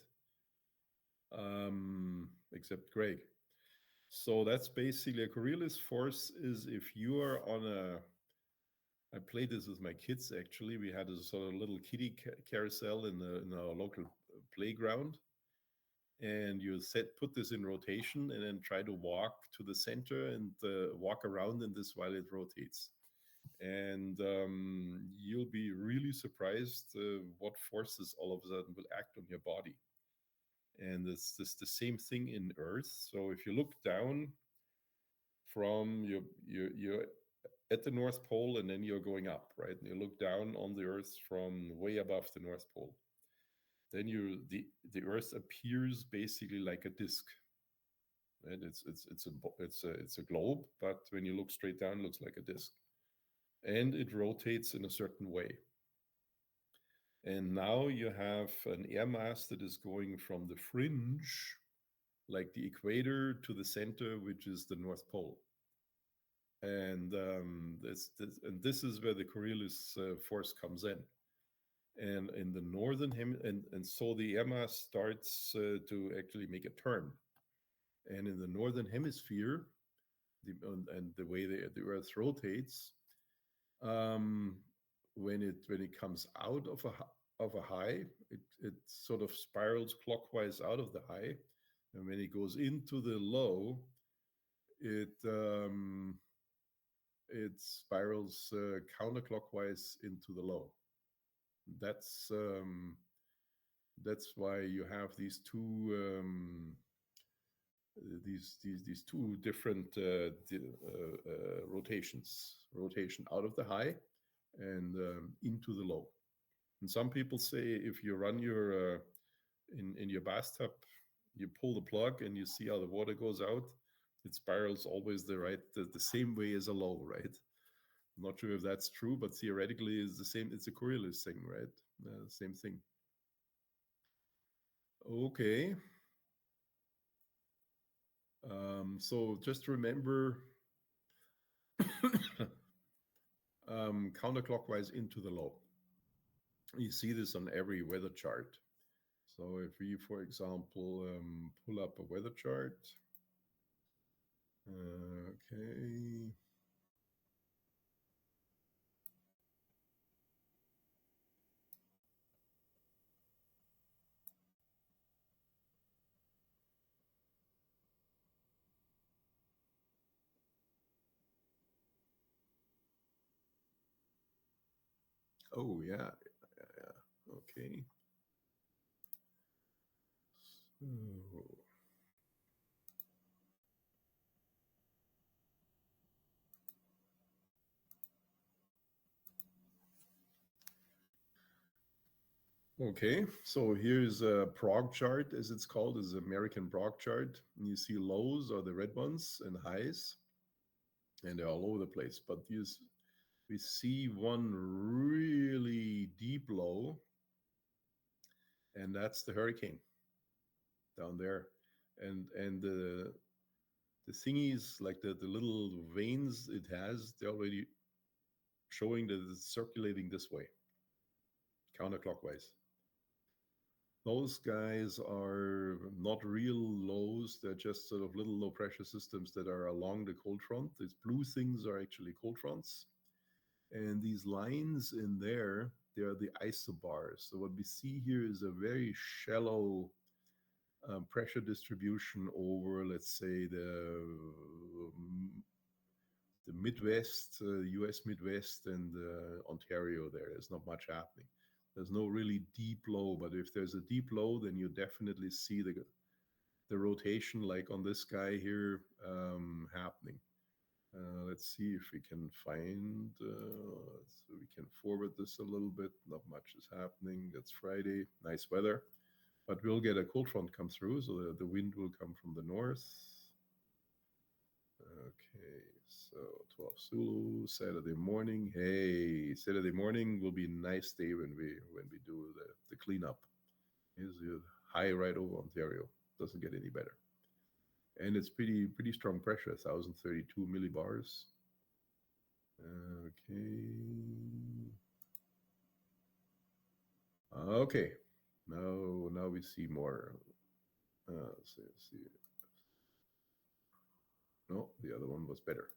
Except Greg. So that's basically a Coriolis force is if you are on a, I played this with my kids actually. We had a sort of little kiddie carousel in our local playground. And you put this in rotation and then try to walk to the center and walk around in this while it rotates. And you'll be really surprised what forces all of a sudden will act on your body. And it's the same thing in Earth. So if you look down from you're at the North Pole and then you're going up, right? And you look down on the Earth from way above the North Pole. Then the Earth appears basically like a disc. And it's a globe, but when you look straight down, it looks like a disc. And it rotates in a certain way. And now you have an air mass that is going from the fringe, like the equator, to the center, which is the North Pole. And this is where the Coriolis force comes in. And in the northern and so the air mass starts to actually make a turn. And in the northern hemisphere, and the way the Earth rotates, when it comes out of a high, it sort of spirals clockwise out of the high, and when it goes into the low, it spirals counterclockwise into the low. That's why you have these two different rotations. Rotation out of the high and into the low. And some people say if you run your in your bathtub, you pull the plug and you see how the water goes out, it spirals always the same way as a low, right? I'm not sure if that's true, but theoretically it's the same. It's a Coriolis thing, right? Same thing. Okay. So just remember counterclockwise into the low. You see this on every weather chart. So if we, for example, pull up a weather chart. Okay. Oh, yeah. Okay. So, okay, so here's a Prague chart, as it's called, is American Prague chart. And you see lows are the red ones and highs, and they're all over the place. But we see one really deep low, and that's the hurricane down there. And the thingies, like the little veins it has, they're already showing that it's circulating this way, counterclockwise. Those guys are not real lows. They're just sort of little low pressure systems that are along the cold front. These blue things are actually cold fronts. And these lines in there, they are the isobars. So what we see here is a very shallow pressure distribution over, let's say, the Midwest, US Midwest and Ontario there. There's not much happening. There's no really deep low, but if there's a deep low, then you definitely see the rotation, like on this guy here, happening. Let's see if we can find, so we can forward this a little bit. Not much is happening. That's Friday, nice weather, but we'll get a cold front come through, so the wind will come from the north. Okay, so 12 Zulu, Saturday morning. Hey, Saturday morning will be a nice day when we do the cleanup. Here's the high right over Ontario. Doesn't get any better. And it's pretty strong pressure, 1032 millibars. Okay. Now we see more. Let's see. No, the other one was better.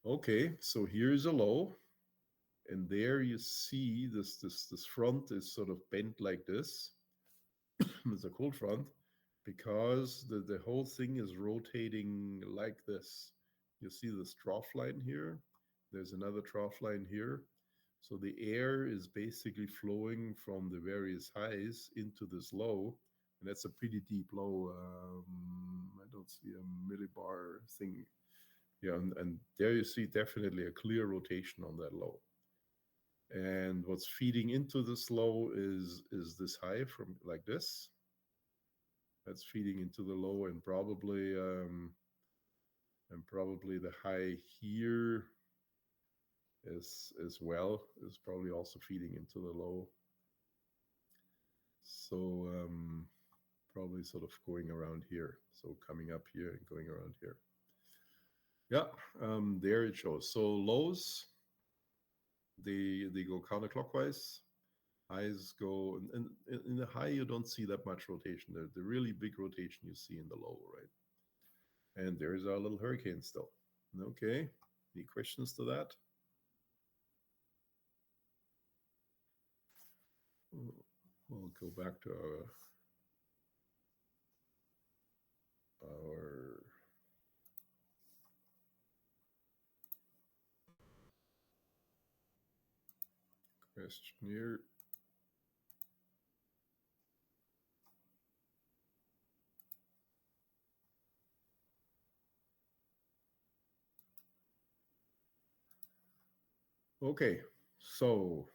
Okay, so here's a low, and there you see this front is sort of bent like this. It's a cold front because the whole thing is rotating like this. You see this trough line here. There's another trough line here. So the air is basically flowing from the various highs into this low, and that's a pretty deep low. I don't see a millibar thing. Yeah, and there you see definitely a clear rotation on that low. And what's feeding into this low is this high from like this. That's feeding into the low, and probably the high here is as well is probably also feeding into the low. So probably sort of going around here. So coming up here and going around here. Yeah, there it shows. So lows, they go counterclockwise. Highs go, and in the high you don't see that much rotation. The really big rotation you see in the low, right? And there's our little hurricane still. Okay, any questions to that? We'll go back to our questionnaire. Okay, so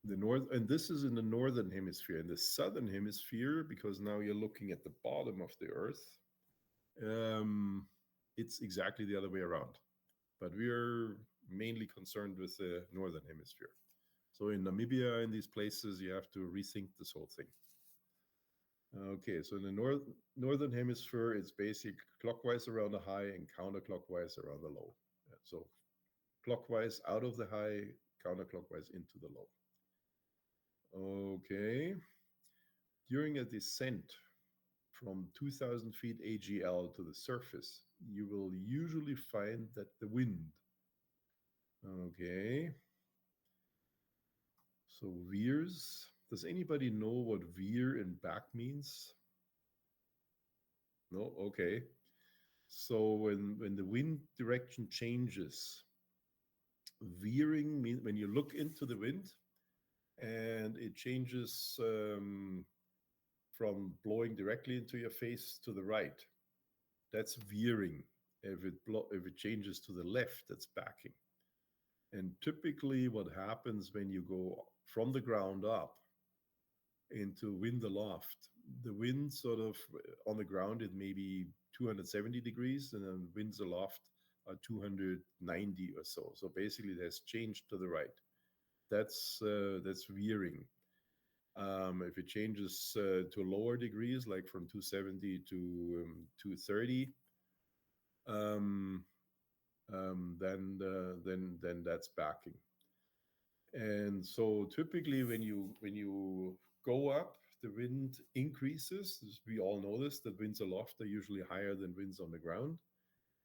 the north, and this is in the northern hemisphere. In the southern hemisphere, because now you're looking at the bottom of the Earth, it's exactly the other way around. But we're mainly concerned with the northern hemisphere. So in Namibia, in these places, you have to rethink this whole thing. Okay, so in the northern hemisphere, it's basically clockwise around the high and counterclockwise around the low. So clockwise out of the high, counterclockwise into the low. Okay. During a descent from 2000 feet AGL to the surface, you will usually find that the wind. Okay. So veers. Does anybody know what veer and back means? No? Okay. So when the wind direction changes, veering means when you look into the wind and it changes from blowing directly into your face to the right, that's veering. If it changes to the left, that's backing. And typically what happens when you go from the ground up into wind aloft, the wind sort of on the ground, it may be 270 degrees, and then winds aloft are 290 or so. So basically it has changed to the right. That's veering. If it changes to lower degrees, like from 270 to 230, then that's backing. And so typically when you go up, the wind increases. We all know this, that winds aloft are usually higher than winds on the ground,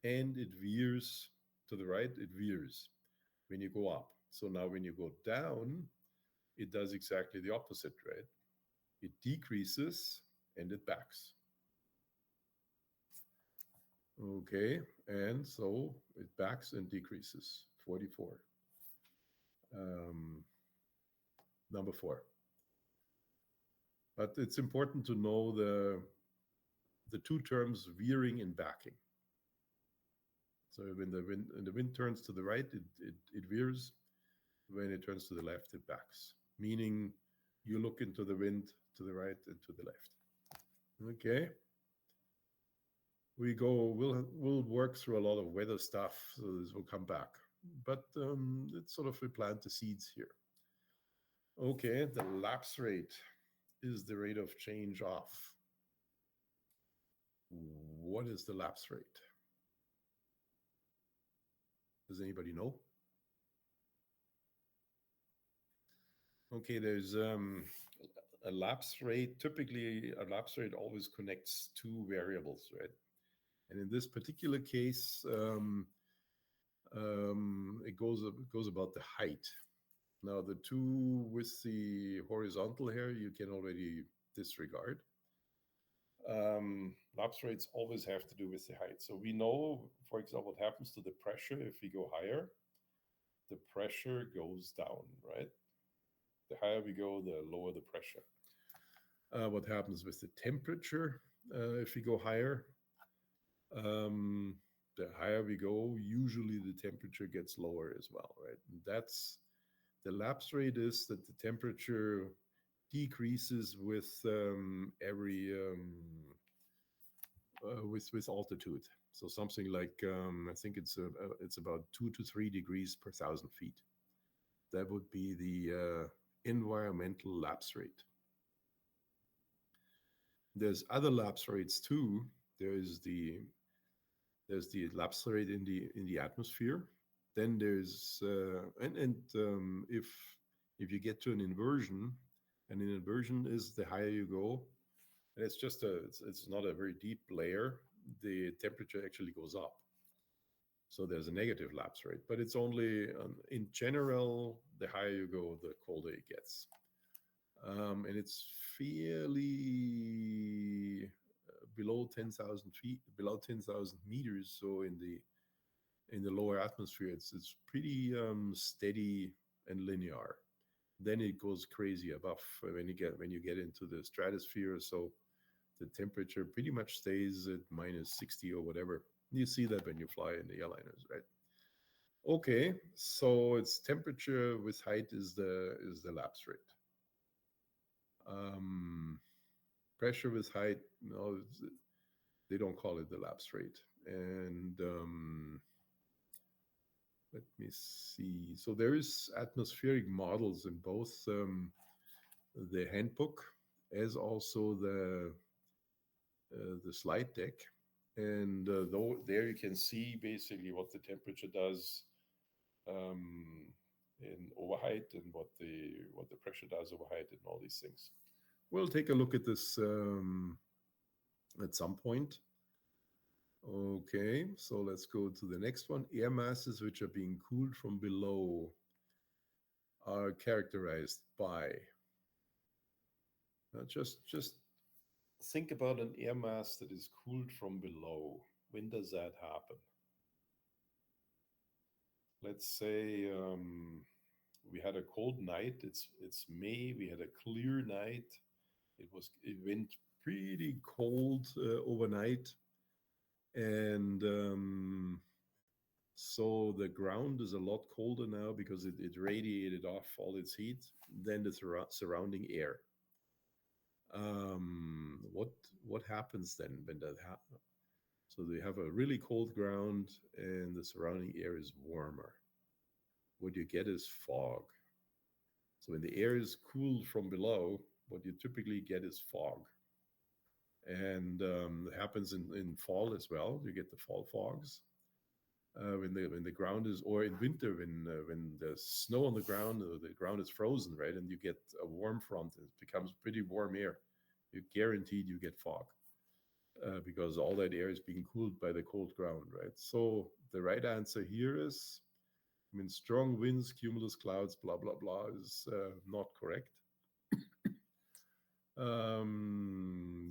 and it veers to the right, it veers when you go up. So now when you go down, it does exactly the opposite, right? It decreases and it backs. Okay, and so it backs and decreases. 44. Number 4. But it's important to know the two terms veering and backing. So when the wind turns to the right, it veers. When it turns to the left, it backs. Meaning you look into the wind to the right and to the left. Okay. we'll work through a lot of weather stuff, so this will come back. But it's sort of we plant the seeds here. Okay, the lapse rate is the rate of change off. What is the lapse rate? Does anybody know? Okay, there's a lapse rate. Typically, a lapse rate always connects two variables, right? And in this particular case, it goes about the height. Now, the two with the horizontal here, you can already disregard. Lapse rates always have to do with the height. So we know, for example, what happens to the pressure if we go higher. The pressure goes down, right? The higher we go, the lower the pressure. What happens with the temperature if we go higher? The higher we go, usually the temperature gets lower as well, right? And that's the lapse rate is that the temperature decreases with every with altitude. So something like I think it's about 2 to 3 degrees per 1,000 feet. That would be the environmental lapse rate. There's other lapse rates too. There's the lapse rate in the atmosphere. Then there's if you get to an inversion, and an inversion is the higher you go, and it's not a very deep layer. The temperature actually goes up. So there's a negative lapse rate, but it's only in general, the higher you go, the colder it gets. And it's fairly below 10,000 feet, below 10,000 meters. So in the lower atmosphere, it's pretty steady and linear. Then it goes crazy above when you get into the stratosphere. So the temperature pretty much stays at minus 60 or whatever. You see that when you fly in the airliners, right? Okay, so it's temperature with height is the lapse rate. Pressure with height, no, they don't call it the lapse rate. And let me see. So there is atmospheric models in both the handbook as also the slide deck. And though there you can see basically what the temperature does in overheight and what the pressure does overheight and all these things. We'll take a look at this at some point. Okay, so let's go to the next one. Air masses which are being cooled from below are characterized by just think about an air mass that is cooled from below. When does that happen? Let's say we had a cold night. It's May. We had a clear night. It went pretty cold overnight, and so the ground is a lot colder now because it radiated off all its heat than the surrounding air. What happens then when that happens? So they have a really cold ground and the surrounding air is warmer. What you get is fog. So when the air is cooled from below, what you typically get is fog. And it happens in fall as well. You get the fall fogs. When the ground is, or in winter when there's snow on the ground, or the ground is frozen, right, and you get a warm front, it becomes pretty warm air. You're guaranteed you get fog because all that air is being cooled by the cold ground, right? So the right answer here is, I mean, strong winds, cumulus clouds, blah blah blah, is not correct.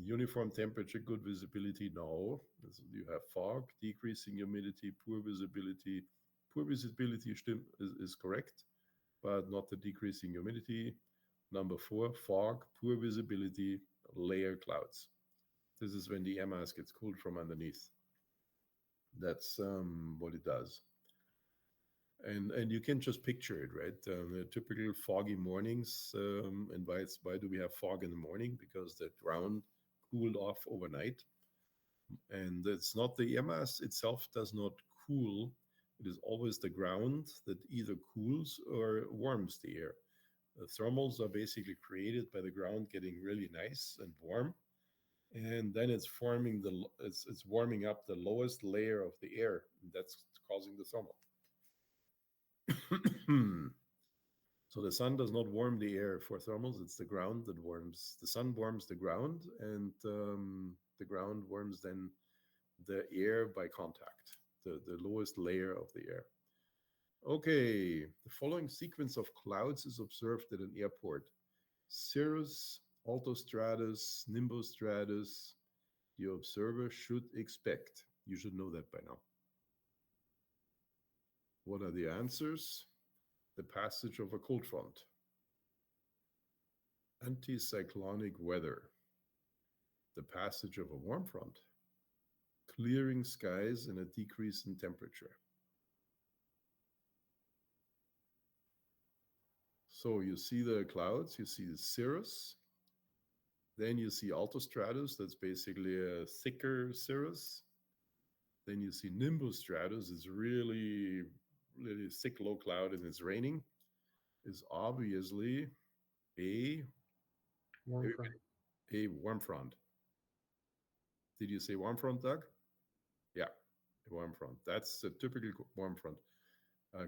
Uniform temperature, good visibility, no. You have fog, decreasing humidity, poor visibility. Poor visibility is correct, but not the decreasing humidity. Number 4, fog, poor visibility, layer clouds. This is when the air mass gets cooled from underneath. That's what it does. And you can just picture it, right? The typical foggy mornings. And why do we have fog in the morning? Because the ground cooled off overnight. And it's not the air mass itself does not cool. It is always the ground that either cools or warms the air. The thermals are basically created by the ground getting really nice and warm, and then it's warming up the lowest layer of the air. And that's causing the thermal. So the sun does not warm the air for thermals. It's the ground that warms. The sun warms the ground, and the ground warms then the air by contact, the lowest layer of the air. Okay, the following sequence of clouds is observed at an airport: cirrus, altostratus, nimbostratus. The observer should expect. You should know that by now. What are the answers? The passage of a cold front, anticyclonic weather, the passage of a warm front, clearing skies and a decrease in temperature. So you see the clouds, you see the cirrus, then you see altostratus, that's basically a thicker cirrus. Then you see nimbostratus, it's really, really thick low cloud and it's raining, is obviously a Warm front. a warm front. Did you say warm front, Doug? Yeah, a warm front. That's a typical warm front.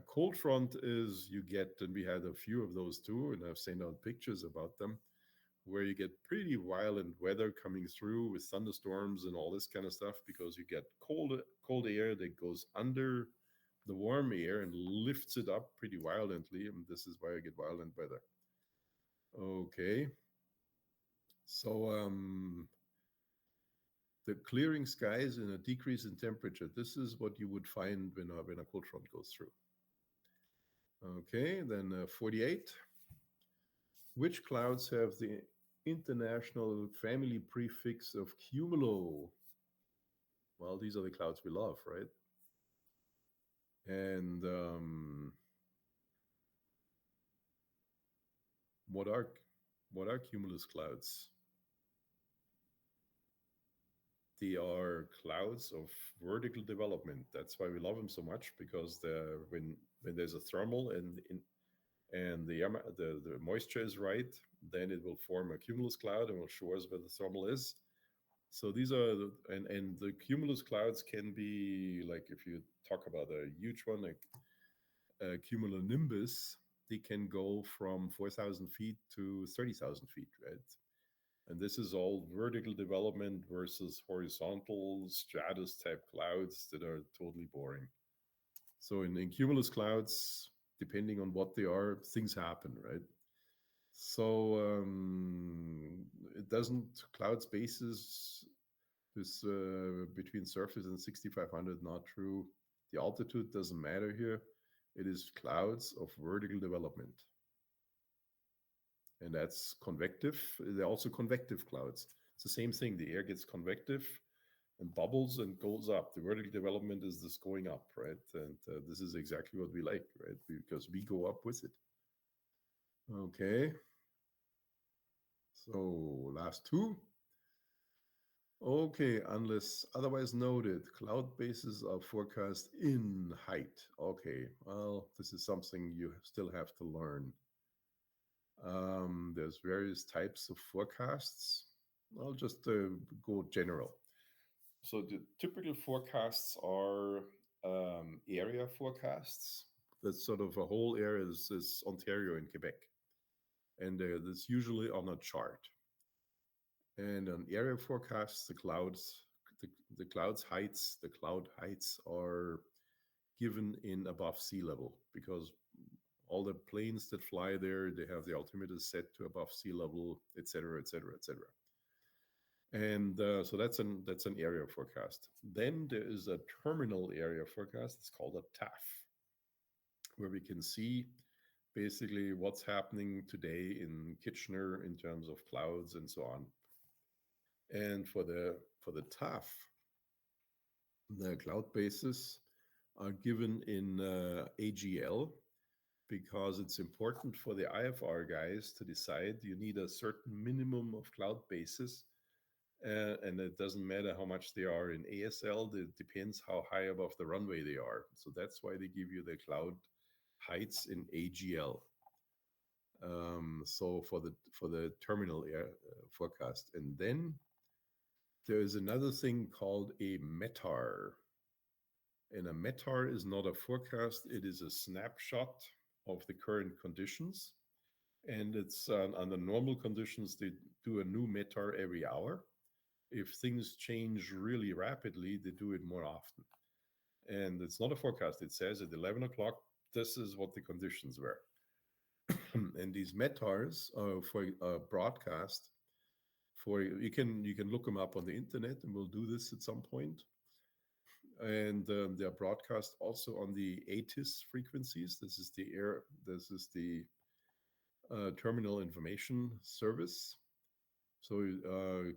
Cold front is you get, and we had a few of those too, and I've sent out pictures about them, where you get pretty violent weather coming through with thunderstorms and all this kind of stuff because you get cold air that goes under the warm air and lifts it up pretty violently, and this is why you get violent weather. Okay, so the clearing skies and a decrease in temperature. This is what you would find when a cold front goes through. Okay, then 48. Which clouds have the international family prefix of cumulo? Well, these are the clouds we love, right? And what are cumulus clouds? They are clouds of vertical development. That's why we love them so much, because when there's a thermal and the moisture is right, then it will form a cumulus cloud and will show us where the thermal is. So these are and the cumulus clouds can be, like, if you talk about a huge one like cumulonimbus, they can go from 4,000 feet to 30,000 feet, right? And this is all vertical development versus horizontal stratus type clouds that are totally boring. So in cumulus clouds, depending on what they are, things happen, right? So it doesn't, cloud spaces is between surface and 6,500, not true. The altitude doesn't matter here. It is clouds of vertical development. And that's convective. They're also convective clouds. It's the same thing. The air gets convective and bubbles and goes up. The vertical development is this going up, right? And this is exactly what we like, right? Because we go up with it. Okay. So last two. Okay, unless otherwise noted, cloud bases are forecast in height. Okay, well, this is something you still have to learn. There's various types of forecasts. I'll just go general. So the typical forecasts are area forecasts. That's sort of a whole area is Ontario and Quebec. And that's usually on a chart. And on area forecasts, the cloud heights are given in above sea level, because all the planes that fly there, they have the altimeter set to above sea level, etc., etc., etc. And so that's an area forecast. Then there is a terminal area forecast. It's called a TAF, where we can see basically what's happening today in Kitchener in terms of clouds and so on. And for the TAF, the cloud bases are given in AGL, because it's important for the IFR guys to decide you need a certain minimum of cloud bases and it doesn't matter how much they are in ASL. It depends how high above the runway they are. So that's why they give you the cloud heights in AGL. So for the terminal air forecast, and then there is another thing called a METAR. And a METAR is not a forecast; it is a snapshot of the current conditions. And it's under normal conditions they do a new METAR every hour. If things change really rapidly, they do it more often. And it's not a forecast. It says at 11 o'clock, this is what the conditions were. And these METARs for broadcast, for you can look them up on the internet, and we'll do this at some point. And they're broadcast also on the ATIS frequencies. This is the terminal information service. So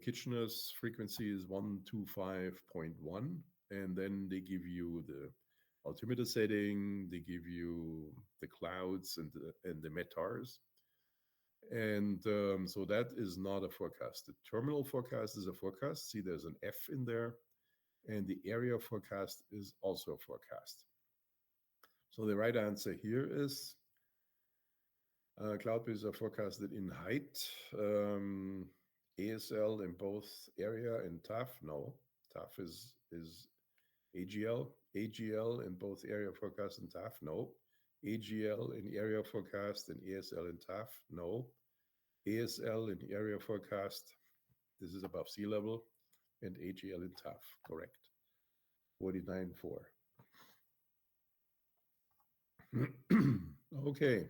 Kitchener's frequency is 125.1, and then they give you the altimeter setting, they give you the clouds and the METARs. And so that is not a forecast. The terminal forecast is a forecast. See, there's an F in there. And the area forecast is also a forecast. So the right answer here is cloud bases are forecasted in height. ASL in both area and TAF. No, TAF is AGL. AGL in both area forecast and TAF. No. AGL in area forecast and ASL in TAF. No. ASL in area forecast. This is above sea level. And AGL in TAF. Correct. 49.4. Okay.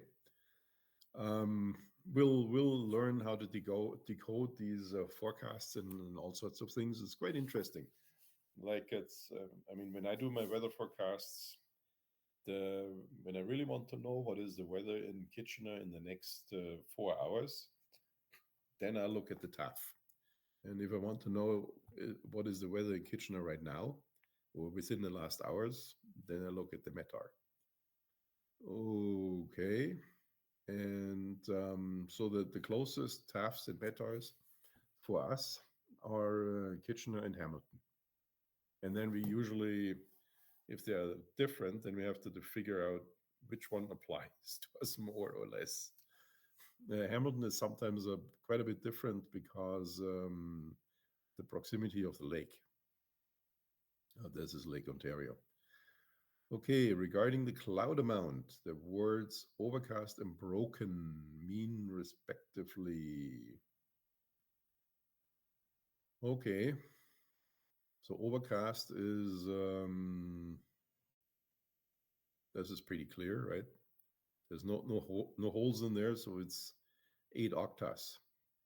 We'll learn how to decode these forecasts and all sorts of things. It's quite interesting. Like I mean, when I do my weather forecasts, when I really want to know what is the weather in Kitchener in the next 4 hours, then I look at the TAF. And if I want to know what is the weather in Kitchener right now, or within the last hours, then I look at the METAR. Okay. And so the closest TAFs and METARs for us are Kitchener and Hamilton. And then we usually, if they're different, then we have to figure out which one applies to us more or less. Hamilton is sometimes quite a bit different because the proximity of the lake. This is Lake Ontario. Okay, regarding the cloud amount, the words overcast and broken mean respectively. Okay, so overcast is, this is pretty clear, right? There's no holes in there, so it's 8 octas.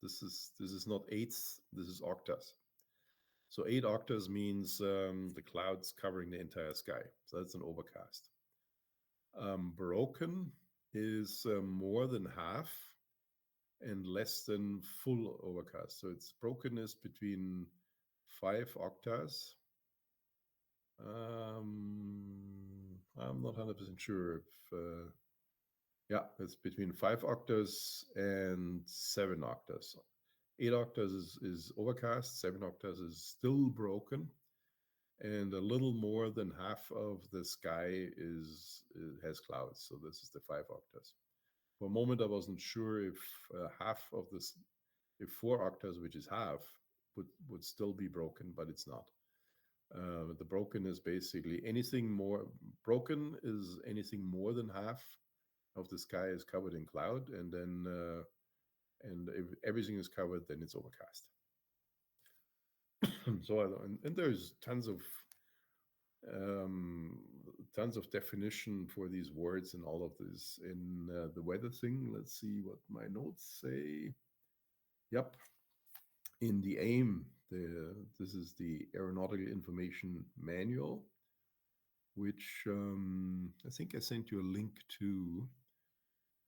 This is not eighths, this is octas. So 8 octas means the clouds covering the entire sky. So that's an overcast. Broken is more than half and less than full overcast. So its brokenness between 5 octas. I'm not 100% sure if, yeah, it's between 5 octas and 7 octas. 8 octas is overcast, 7 octas is still broken, and a little more than half of the sky has clouds. So this is the 5 octas. For a moment, I wasn't sure if half of this, if 4 octas, which is half, would still be broken, but it's not. The broken is basically anything more. Broken is anything more than half of the sky is covered in cloud, and then and if everything is covered, then it's overcast. So and there's tons of definition for these words and all of this in the weather thing. Let's see what my notes say. Yep. In the AIM, this is the Aeronautical Information Manual, which I think I sent you a link to.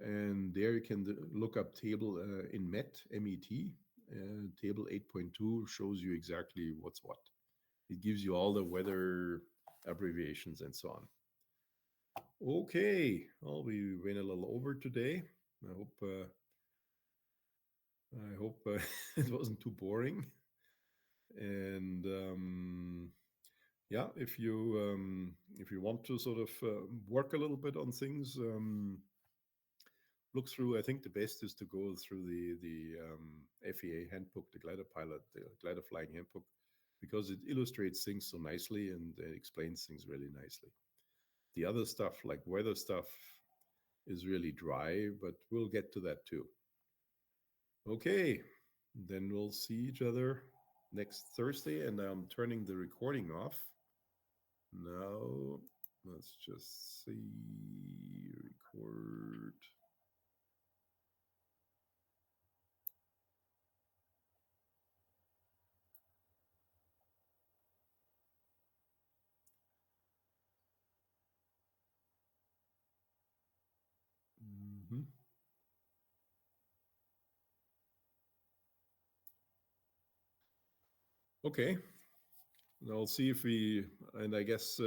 And there you can look up table in MET, M-E-T. Table 8.2 shows you exactly what's what. It gives you all the weather abbreviations and so on. Okay, well, we went a little over today. I hope it wasn't too boring. And yeah, if you want to sort of work a little bit on things, look through. I think the best is to go through the FEA handbook, the glider pilot, the glider flying handbook, because it illustrates things so nicely and explains things really nicely. The other stuff, like weather stuff, is really dry, but we'll get to that too. Okay, then we'll see each other next Thursday, and I'm turning the recording off. Now, let's just see, record. Mm-hmm. Okay, I'll see if we, and I guess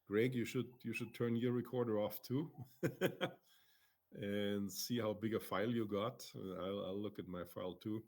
Greg, you should turn your recorder off too, and see how big a file you got. I'll look at my file too.